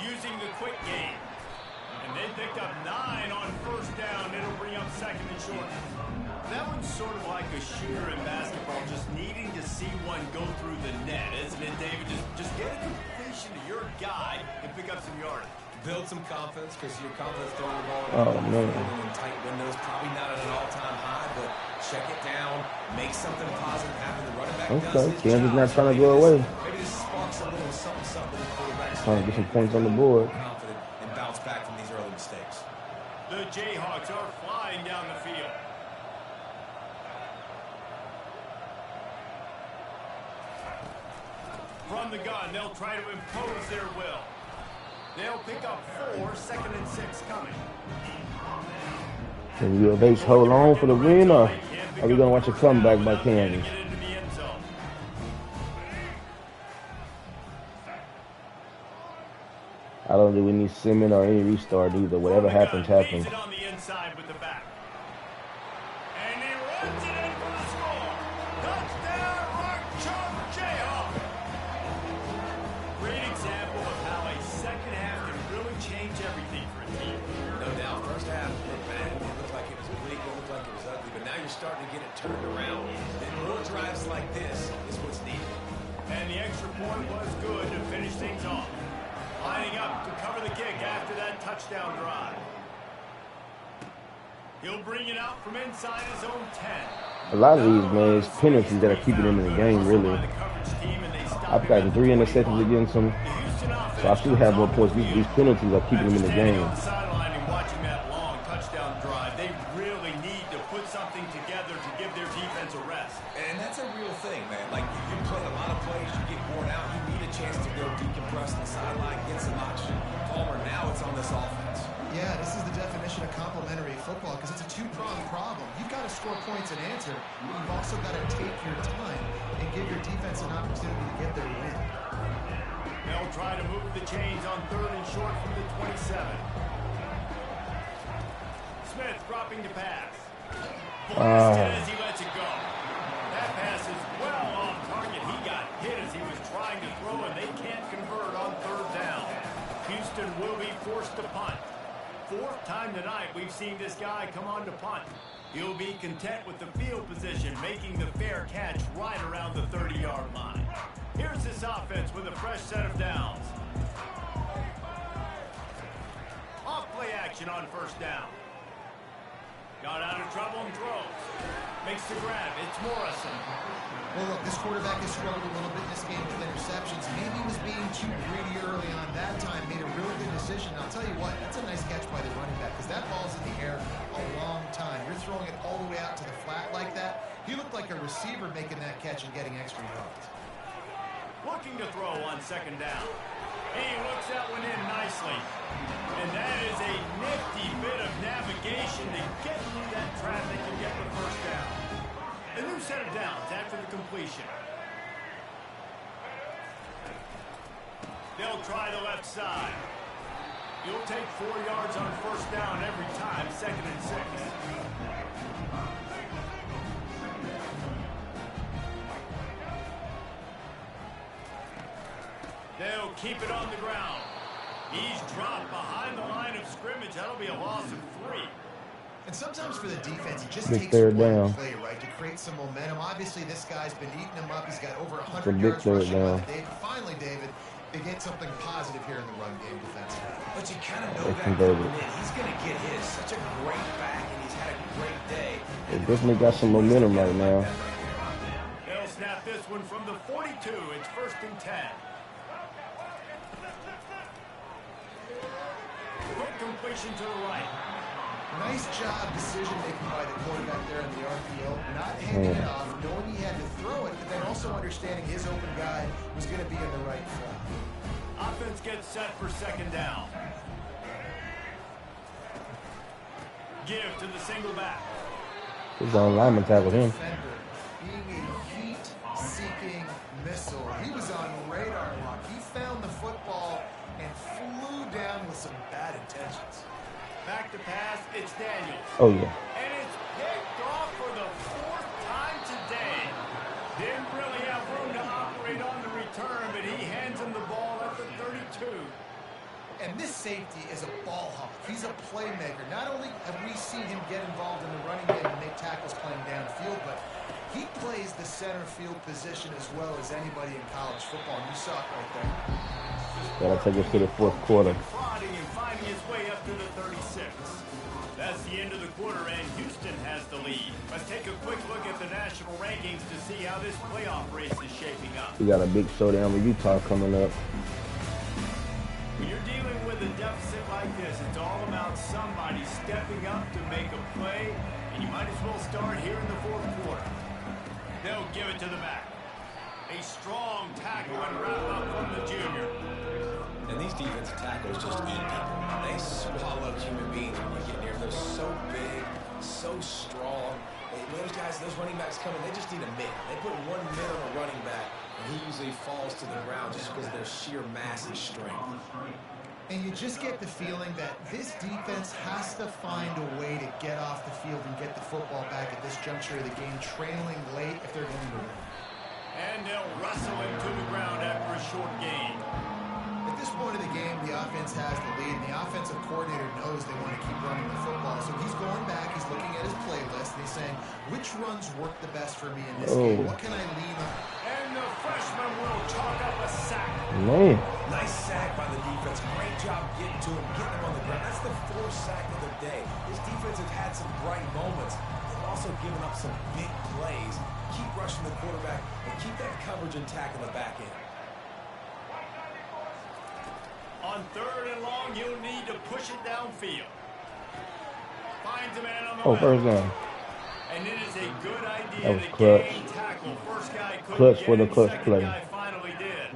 Using the quick game. And they picked up 9 on first down. It'll bring up second and short. That one's sort of like a shooter in basketball, just needing to see one go through the net, isn't it, David? Just get a completion to your guy and pick up some yardage. Build some confidence because your confidence throwing the ball Oh, man. in tight windows, probably not at an all-time high, but check it down, make something positive happen. The running back does Okay, his Kansas job. not trying to Maybe go this- away. Maybe this sparks a little something in the quarterback's Trying to get some points on the board. confident and bounce back from these early mistakes. The Jayhawks are flying down the field. From the gun, they'll try to impose their will. They'll pick up 4, second and 6 coming. Can U of H hold on for the win, or are we going to watch a comeback by Kansas? Get into the end zone. I don't think we need Simmons or any restart either. Whatever happens, happens. Feeds it on the inside with the back. And he runs it in for the score. Touchdown, Mark Chung Jayhawk. Great example of how a second half can really change everything for a team. No doubt, first half looked bad. It looked like it was bleak. It looked like it was ugly. But now you're starting to get it turned around. And more drives like this is what's needed. And the extra point was good to finish things off. Lining up to cover the kick after that touchdown drive. He'll bring it out from inside his own 10. A lot of these, man, it's penalties that are keeping them in the game, really. I've gotten 3 interceptions against them, so I should have more points. These penalties are keeping them in the game. Sideline and watching that long touchdown drive, they really need to put something together to give their defense a rest. And that's a real thing, man. Like, you play a lot of plays, you get worn out, you need a chance to go decompress the sideline, get some oxygen. Palmer, now it's on this offense. Yeah, this is the definition of complementary football because it's a two-pronged problem. You've got to score points and answer, but you've also got to take your time and give your defense an opportunity to get their win. They'll try to move the chains on 3rd and short from the 27. Smith dropping to pass. Blasted as he lets it go. That pass is well off target. He got hit as he was trying to throw, and they can't convert on 3rd down. Houston will be forced to punt. 4th time tonight we've seen this guy come on to punt. He'll be content with the field position, making the fair catch right around the 30-yard line. Here's this offense with a fresh set of downs. Off play action on 1st down. Got out of trouble and throws. Makes the grab. It's Morrison. Well, look, this quarterback has struggled a little bit in this game with interceptions. Maybe he was being too greedy early on that time, made a really good decision. I'll tell you what, that's a nice catch by the running back because that ball's in the air a long time. You're throwing it all the way out to the flat like that. He looked like a receiver making that catch and getting extra yards. Looking to throw on 2nd down. He looks that one in nicely. And that is a nifty bit of navigation to get through that traffic and get the 1st down. A new set of downs after the completion. They'll try the left side. You'll take 4 yards on 1st down every time, 2nd and 6. They'll keep it on the ground. He's dropped behind the line of scrimmage. That'll be a loss of 3. And sometimes for the defense, it just Big takes third one down. play, right, to create some momentum. Obviously, this guy's been eating him up. He's got over It's a 100 big yards third rushing. down. Finally, David, they get something positive here in the run game defensively. But you kind of know They that converted. coming in. He's going to get his. Such a great back, and he's had a great day. They definitely got some momentum right now. They'll snap this one from the 42. It's 1st and 10. Quick completion to the right. Nice job decision-making by the quarterback there in the RPO. Not handing it off, knowing he had to throw it, but then also understanding his open guy was going to be in the right spot. Offense gets set for 2nd down. Give to the single back. His own lineman tackled him. Defender being a heat-seeking missile. He was on radar lock. He found the football and flew down with some bad intentions. Back to pass, it's Daniels. Oh, yeah. And it's picked off for the 4th time today. Didn't really have room to operate on the return, but he hands him the ball at the 32. And this safety is a ball hawk. He's a playmaker. Not only have we seen him get involved in the running game and make tackles playing downfield, but he plays the center field position as well as anybody in college football. And you saw it right there. Gotta take us to the 4th quarter. Prodding and finding his way up to the 36. That's the end of the quarter, and Houston has the lead. Let's take a quick look at the national rankings to see how this playoff race is shaping up. We got a big showdown with Utah coming up. When you're dealing with a deficit like this, it's all about somebody stepping up to make a play, and you might as well start here in the 4th quarter. They'll give it to the back. A strong tackle and wrap up from the junior. And these defensive tackles just eat people. They swallow human beings when you get near them. They're so big, so strong. Those guys, those running backs coming, they just need a mid. They put 1 mid on a running back, and he usually falls to the ground just because of their sheer mass and strength. And you just get the feeling that this defense has to find a way to get off the field and get the football back at this juncture of the game, trailing late if they're going to win. And they'll wrestle him to the ground after a short gain. At this point of the game, the offense has the lead, and the offensive coordinator knows they want to keep running the football. So he's going back, he's looking at his playlist, and he's saying, which runs work the best for me in this game? What can I lean on? And the freshman will chalk up a sack. Man. Nice sack by the defense. Great job getting to him, getting him on the ground. That's the 4th sack of the day. This defense has had some bright moments. They've also given up some big plays. Keep rushing the quarterback and keep that coverage intact in the back end. On 3rd and long, you'll need to push it downfield. Finds a man on the left. First down. And it is a good idea That was to clutch. gain tackle. First guy couldn't Clutch get for the it, clutch second play. guy finally did.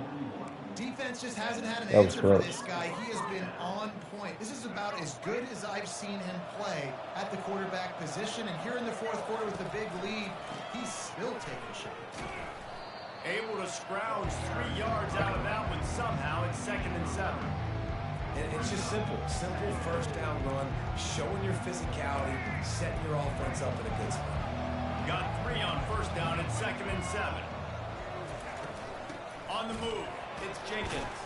Defense just hasn't had an That was answer for clutch. this guy. He has been on point. This is about as good as I've seen him play at the quarterback position. And here in the 4th quarter with the big lead, he's still taking shots. Able to scrounge 3 yards out of that one somehow. It's 2nd and 7. And it's just simple. Simple first down run, showing your physicality, setting your offense up in a good spot. Got 3 on first down. It's 2nd and 7. On the move, it's Jenkins.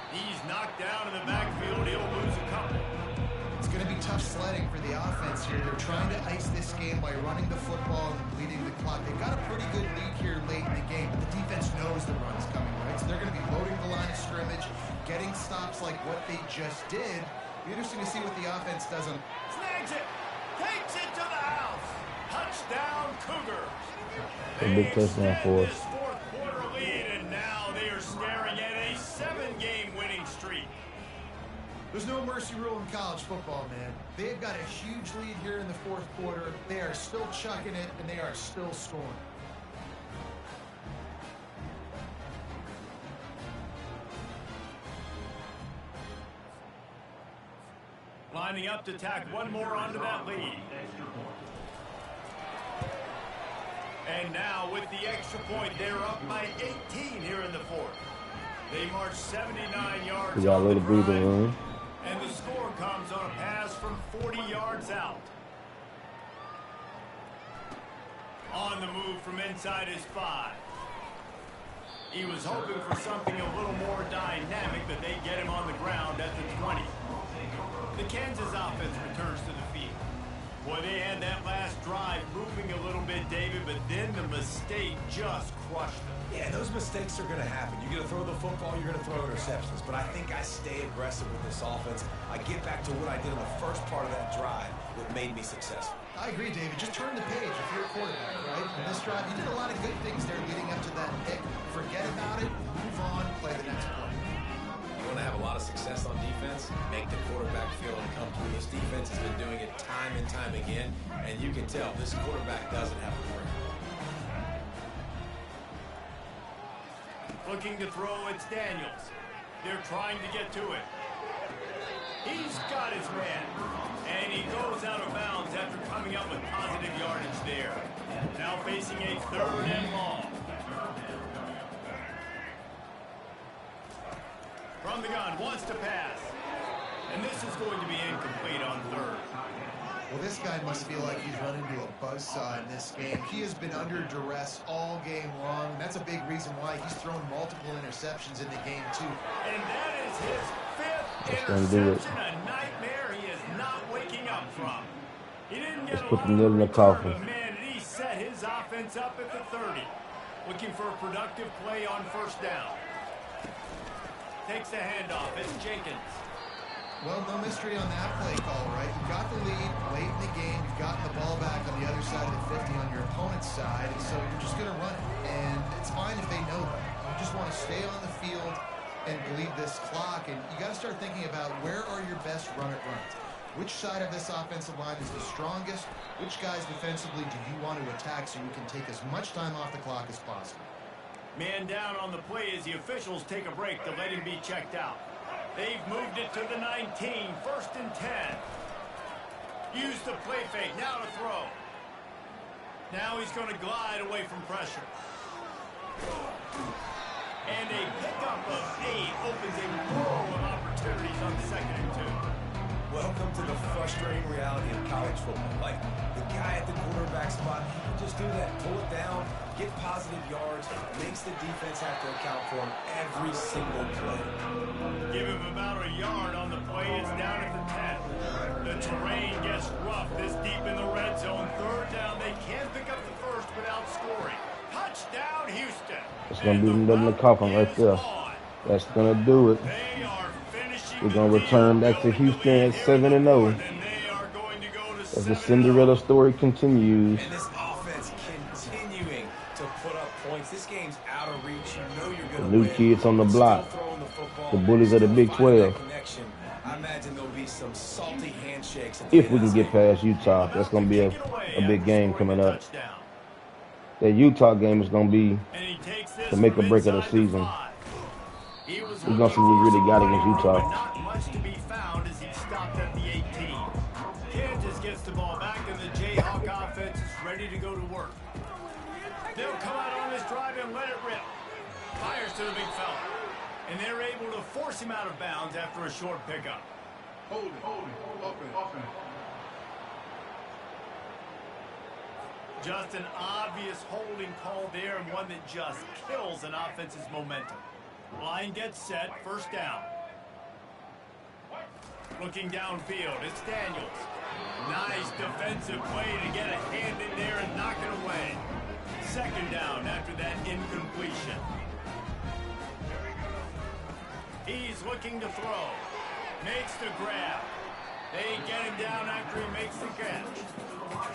He's knocked down in the backfield. He'll lose a couple. It's going to be tough sledding for the offense here. They're trying to ice this game by running the football and bleeding the clock. They've got a pretty good lead here late in the game, but the defense knows the run's coming, right? So they're going to be loading the line of scrimmage, getting stops like what they just did. Be interesting to see what the offense does on. Snags it. Takes it to the house. Touchdown, Cougars. A big touchdown for us. This 4th quarter lead, and now they are staring at a 7-game winning streak. There's no mercy rule in college football, man. They've got a huge lead here in the 4th quarter. They are still chucking it, and they are still scoring. Lining up to tack one more onto that lead. And now with the extra point, they're up by 18 here in the 4th. They march 79 yards. We got a little breathing room. And the score comes on a pass from 40 yards out. On the move from inside his 5. He was hoping for something a little more dynamic, but they get him on the ground at the 20. The Kansas offense returns to the field. Boy, they had that last drive moving a little bit, David, but then the mistake just crushed them. Yeah, those mistakes are going to happen. You're going to throw the football, you're going to throw interceptions. But I think I stay aggressive with this offense. I get back to what I did in the first part of that drive that made me successful. I agree, David. Just turn the page if you're a quarterback, right? In this drive, you did a lot of good things there leading up to that pick. Forget about it, move on, play the next play. You want to have a lot of success on defense, make the quarterback feel uncomfortable. This defense has been doing it time and time again, and you can tell this quarterback doesn't have a prayer. Looking to throw, it's Daniels. They're trying to get to it. He's got his man. And he goes out of bounds after coming up with positive yardage there. Now facing a 3rd and long. From the gun, wants to pass. And this is going to be incomplete on third. Well, this guy must feel like he's run into a buzzsaw in this game. He has been under duress all game long. That's a big reason why he's thrown multiple interceptions in the game, too. And that is his fifth That's gonna do it. interception, a nightmare he is not waking up from. He didn't get Let's a put lot the nail in of the return, coffin. but man, he set his offense up at the 30. Looking for a productive play on first down. Takes the handoff. It's Jenkins. Well, no mystery on that play call, right? You got the lead late in the game. You've gotten the ball back on the other side of the 50 on your opponent's side, and so you're just going to run it. And it's fine if they know that. You just want to stay on the field and bleed this clock, and you got to start thinking about where are your best run-it-runs. Which side of this offensive line is the strongest? Which guys defensively do you want to attack so you can take as much time off the clock as possible? Man down on the play as the officials take a break to let him be checked out. They've moved it to the 19, 1st and 10. Use the play fake, now to throw. Now he's going to glide away from pressure. And a pickup of 8 opens a world of opportunities on 2nd and 2. Welcome to the frustrating reality of college football. Like, the guy at the quarterback spot, he can just do that. Pull it down, get positive yards, makes the defense have to account for him every single play. Give him about a yard on the play. It's down at the 10. The terrain gets rough this deep in the red zone. 3rd down. They can't pick up the first without scoring. Touchdown, Houston. It's going to be another coffin right there. That's going to do it. They are finishing. We're going to return back to Houston at 7-0. As the Cinderella story continues. And this offense continuing to put up points. This game's out of reach. You know you're going to New win. kids on the block. The bullies of the Big 12. I imagine there'll be some salty handshakes. If we can get past Utah, that's going to be a big game coming up. That Utah game is going to be the make or break of the season. We're going to see what we really got against Utah. Not much to be found as he stopped at the 18. Kansas gets the ball back and the Jayhawk offense is ready to go to work. They'll come out on this drive and let it rip. Fires to the big fella. And they're able to force him out of bounds after a short pickup. Hold it, open. Just an obvious holding call there and one that just kills an offense's momentum. Line gets set, 1st down. Looking downfield, it's Daniels. Nice defensive play to get a hand in there and knock it away. 2nd down after that incompletion. He's looking to throw. Makes the grab. They get him down after he makes the catch.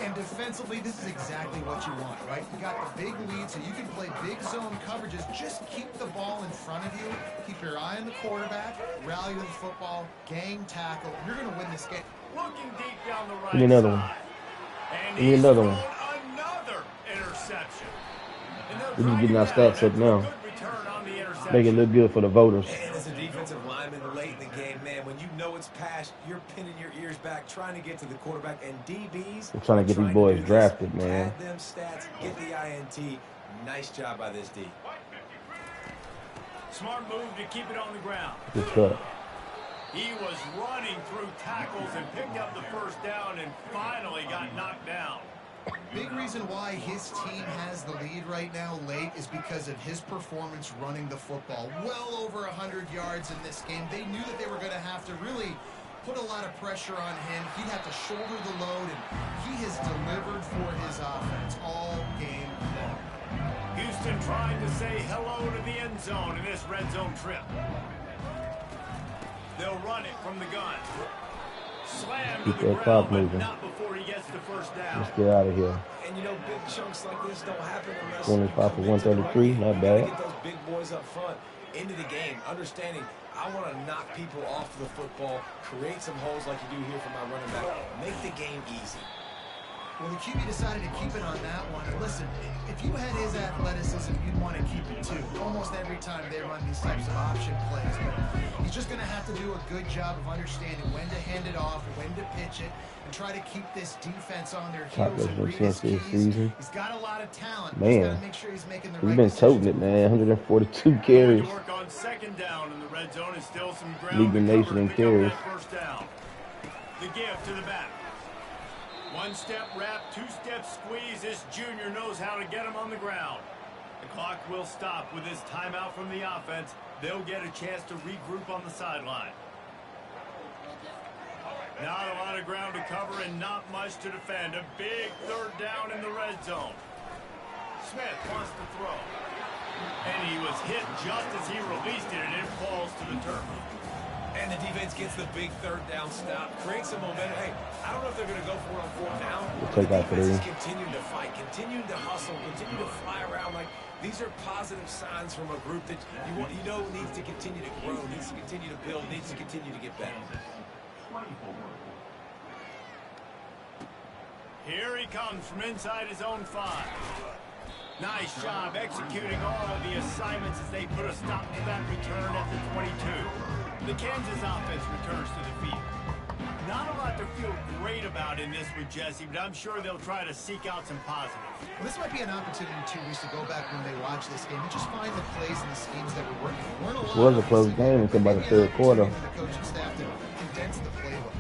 And defensively, this is exactly what you want, right? You got the big lead, so you can play big zone coverages. Just keep the ball in front of you. Keep your eye on the quarterback. Rally to the football. Gang tackle. You're going to win this game. Looking deep down the right Give me another side. one. And Give me he's another thrown one. another interception. And they'll We drive just getting him our down stats up after a now. good return on the interception. Make it look good for the voters. And as a defensive lineman late in the game, man, when you know it's past, you're pinning your ears back, trying to get to the quarterback. And DBs, We're trying to get these boys drafted, man. Add them stats, get the INT. Nice job by this D. Smart move to keep it on the ground. Good cut. He was running through tackles and picked up the 1st down and finally got knocked down. Big reason why his team has the lead right now late is because of his performance running the football. Well over 100 yards in this game. They knew that they were going to have to really put a lot of pressure on him. He'd have to shoulder the load, and he has delivered for his offense all game long. Houston trying to say hello to the end zone in this red zone trip. They'll run it from the gun. Slam to Keep the that clock ground, but moving. not before he gets the 1st down. Let's get out of here. And you know, big chunks like this don't happen unless 25 for 133, not bad. Get those big boys up front into the game, understanding I want to knock people off the football, create some holes like you do here for my running back, make the game easy. Well, the QB decided to keep it on that one. And listen, if you had his athleticism, you'd want to keep it too. Almost every time they run these types of option plays. But he's just going to have to do a good job of understanding when to hand it off, when to pitch it, and try to keep this defense on their heels and read his keys. He's got a lot of talent. Man, He's got to make sure he's making the he's right been toting it, man. 142 carries. Work on on second down in the red zone and still some ground Lead the to nation cover in to pick up carries. that first down. The give to the back. One-step wrap, two-step squeeze. This junior knows how to get him on the ground. The clock will stop with this timeout from the offense. They'll get a chance to regroup on the sideline. Not a lot of ground to cover and not much to defend. A big third down in the red zone. Smith wants to throw. And he was hit just as he released it, and it falls to the turf. And the defense gets the big third down stop, creates some momentum. Hey, I don't know if they're going to go for it on fourth down. Take The out defense is three. continuing to fight, continuing to hustle, continuing to fly around. Like, these are positive signs from a group that you know needs to continue to grow, needs to continue to build, needs to continue to get better. Here he comes from inside his own 5. Nice job executing all of the assignments as they put a stop to that return at the 22. The Kansas offense returns to the field. Not a lot to feel great about in this with Jesse, but I'm sure they'll try to seek out some positives. Well, this might be an opportunity in 2 weeks to go back when they watch this game and just find the plays and the schemes that were working. This was a close game until about the third quarter. The coaching staff to condense the playbook.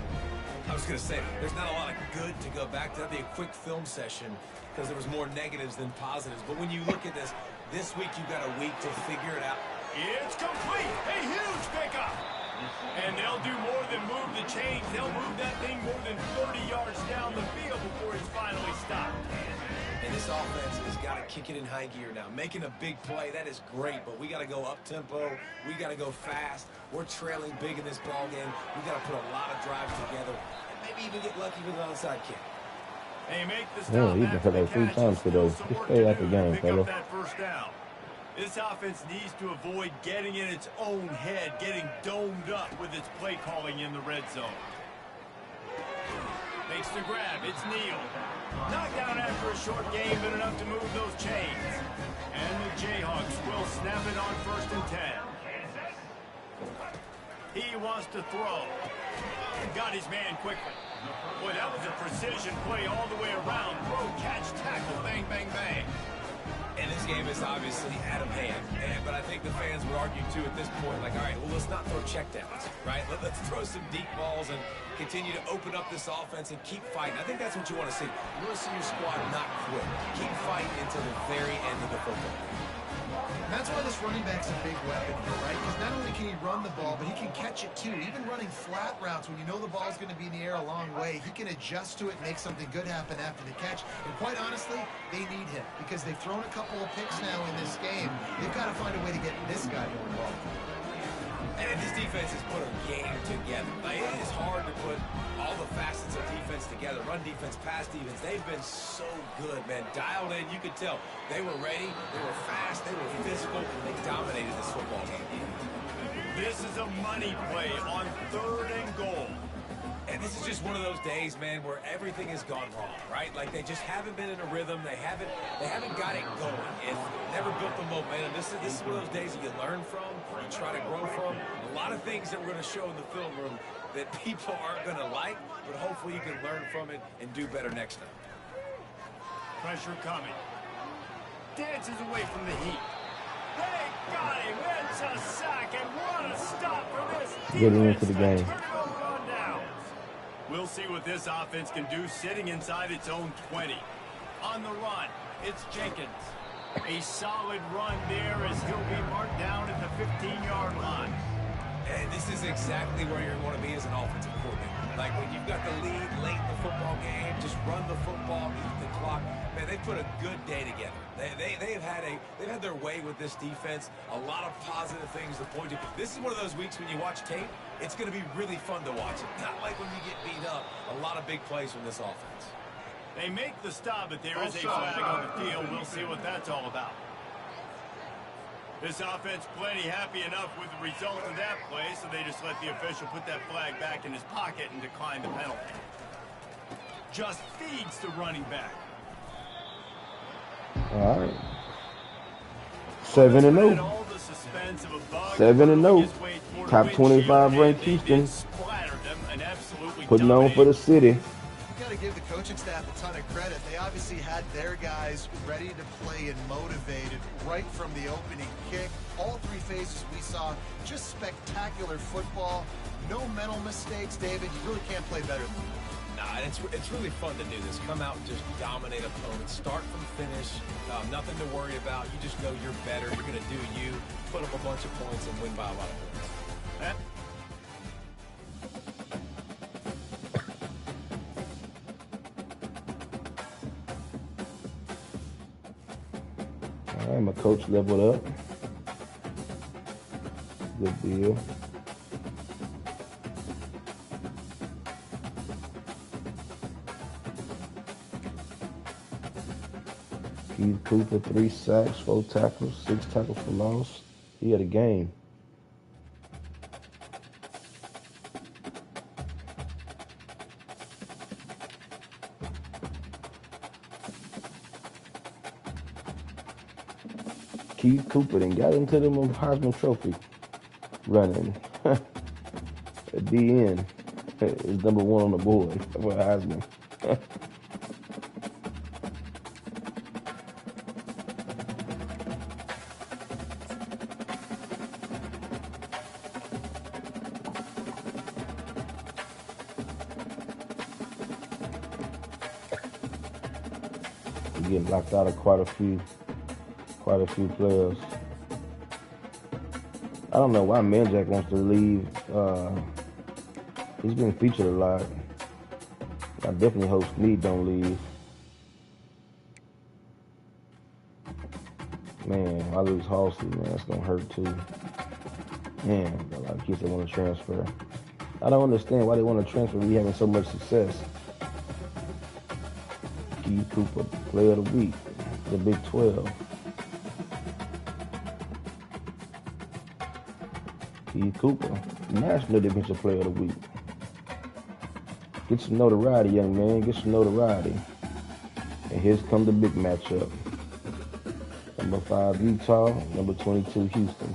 I was going to say, there's not a lot of good to go back to. That'd be a quick film session because there was more negatives than positives. But when you look at this week you've got a week to figure it out. It's complete. A huge pickup. And they'll do more than move the chains. They'll move that thing more than 30 yards down the field before it's finally stopped. And this offense has got to kick it in high gear now. Making a big play, that is great, but we got to go up-tempo. We got to go fast. We're trailing big in this ball game. We got to put a lot of drives together and maybe even get lucky with an onside kick. They make the Yeah, stop he's been after hit like the 3 catch. times today. Still some Just work stay to out the do to game, pick fella. up that first down. This offense needs to avoid getting in its own head, getting domed up with its play calling in the red zone. Makes the grab. It's Neal. Knocked down after a short game, but enough to move those chains. And the Jayhawks will snap it on 1st and 10. He wants to throw. Got his man quickly. Boy, that was a precision play all the way around. Throw, catch, tackle, bang, bang, bang. And this game is obviously out of hand. But I think the fans would argue, too, at this point, like, all right, well, let's not throw checkdowns, right? Let's throw some deep balls and continue to open up this offense and keep fighting. I think that's what you want to see. You want to see your squad not quit. Keep fighting until the very end of the football game. And that's why this running back's a big weapon here, right? Because not only can he run the ball, but he can catch it too. Even running flat routes when you know the ball's going to be in the air a long way, he can adjust to it, make something good happen after the catch. And quite honestly, they need him because they've thrown a couple of picks now in this game. They've got to find a way to get this guy more involved. And this defense has put a game together. Like, it is hard to put all the facets of defense together. Run defense, pass defense. They've been so good, man. Dialed in. You could tell they were ready. They were fast. They were physical. And they dominated this football game. This is a money play on 3rd and goal. And this is just one of those days, man, where everything has gone wrong, right? Like, they just haven't been in a rhythm. They haven't got it going. It never built the momentum. This is one of those days that you learn from, you try to grow from. A lot of things that we're going to show in the film room that people aren't going to like, but hopefully you can learn from it and do better next time. Pressure coming. Dances away from the heat. They got him. It's a sack, and what a stop for this Getting defense into the to game. turn it over on downs. We'll see what this offense can do sitting inside its own 20. On the run, it's Jenkins. A solid run there as he'll be marked down at the 15-yard line. And this is exactly where you want to be as an offensive coordinator. Like, when you've got the lead late in the football game, just run the football, eat the clock. Man, they put a good day together. They've had their way with this defense. A lot of positive things to point to. This is one of those weeks when you watch tape, it's going to be really fun to watch it. Not like when you get beat up. A lot of big plays from this offense. They make the stop, but there is a flag on the field. We'll see what that's all about. This offense plenty happy enough with the result of that play, so they just let the official put that flag back in his pocket and decline the penalty. Just feeds the running back. All right. 7-0. 7-0. Top 25 ranked Houston. Putting on for the city. Got to give the coaching staff a ton of credit. They obviously Tennessee had their guys ready to play and motivated right from the opening kick. All three phases we saw, just spectacular football. No mental mistakes, David. You really can't play better than that. Nah, it's really fun to do this. Come out and just dominate opponents. Start from finish. Nothing to worry about. You just know you're better. You're going to do you. Put up a bunch of points and win by a lot of points. All right, my coach leveled up. Good deal. Keith Cooper, 3 sacks, 4 tackles, 6 tackles for loss. He had a game. Keith Cooper then got into the Heisman Trophy running. At the end, is number 1 on the board for Heisman. Getting locked out of quite a few players. I don't know why Manjack wants to leave. He's been featured a lot. I definitely hope Snead don't leave. Man, I lose Halsey, man, that's gonna hurt too. Man, a lot of kids that want to transfer. I don't understand why they want to transfer when we having so much success. Keith Cooper, Player of the Week, the Big 12. Keith Cooper, National Defensive Player of the Week. Get some notoriety, young man. Get some notoriety. And here's come the big matchup. Number 5, Utah. Number 22, Houston.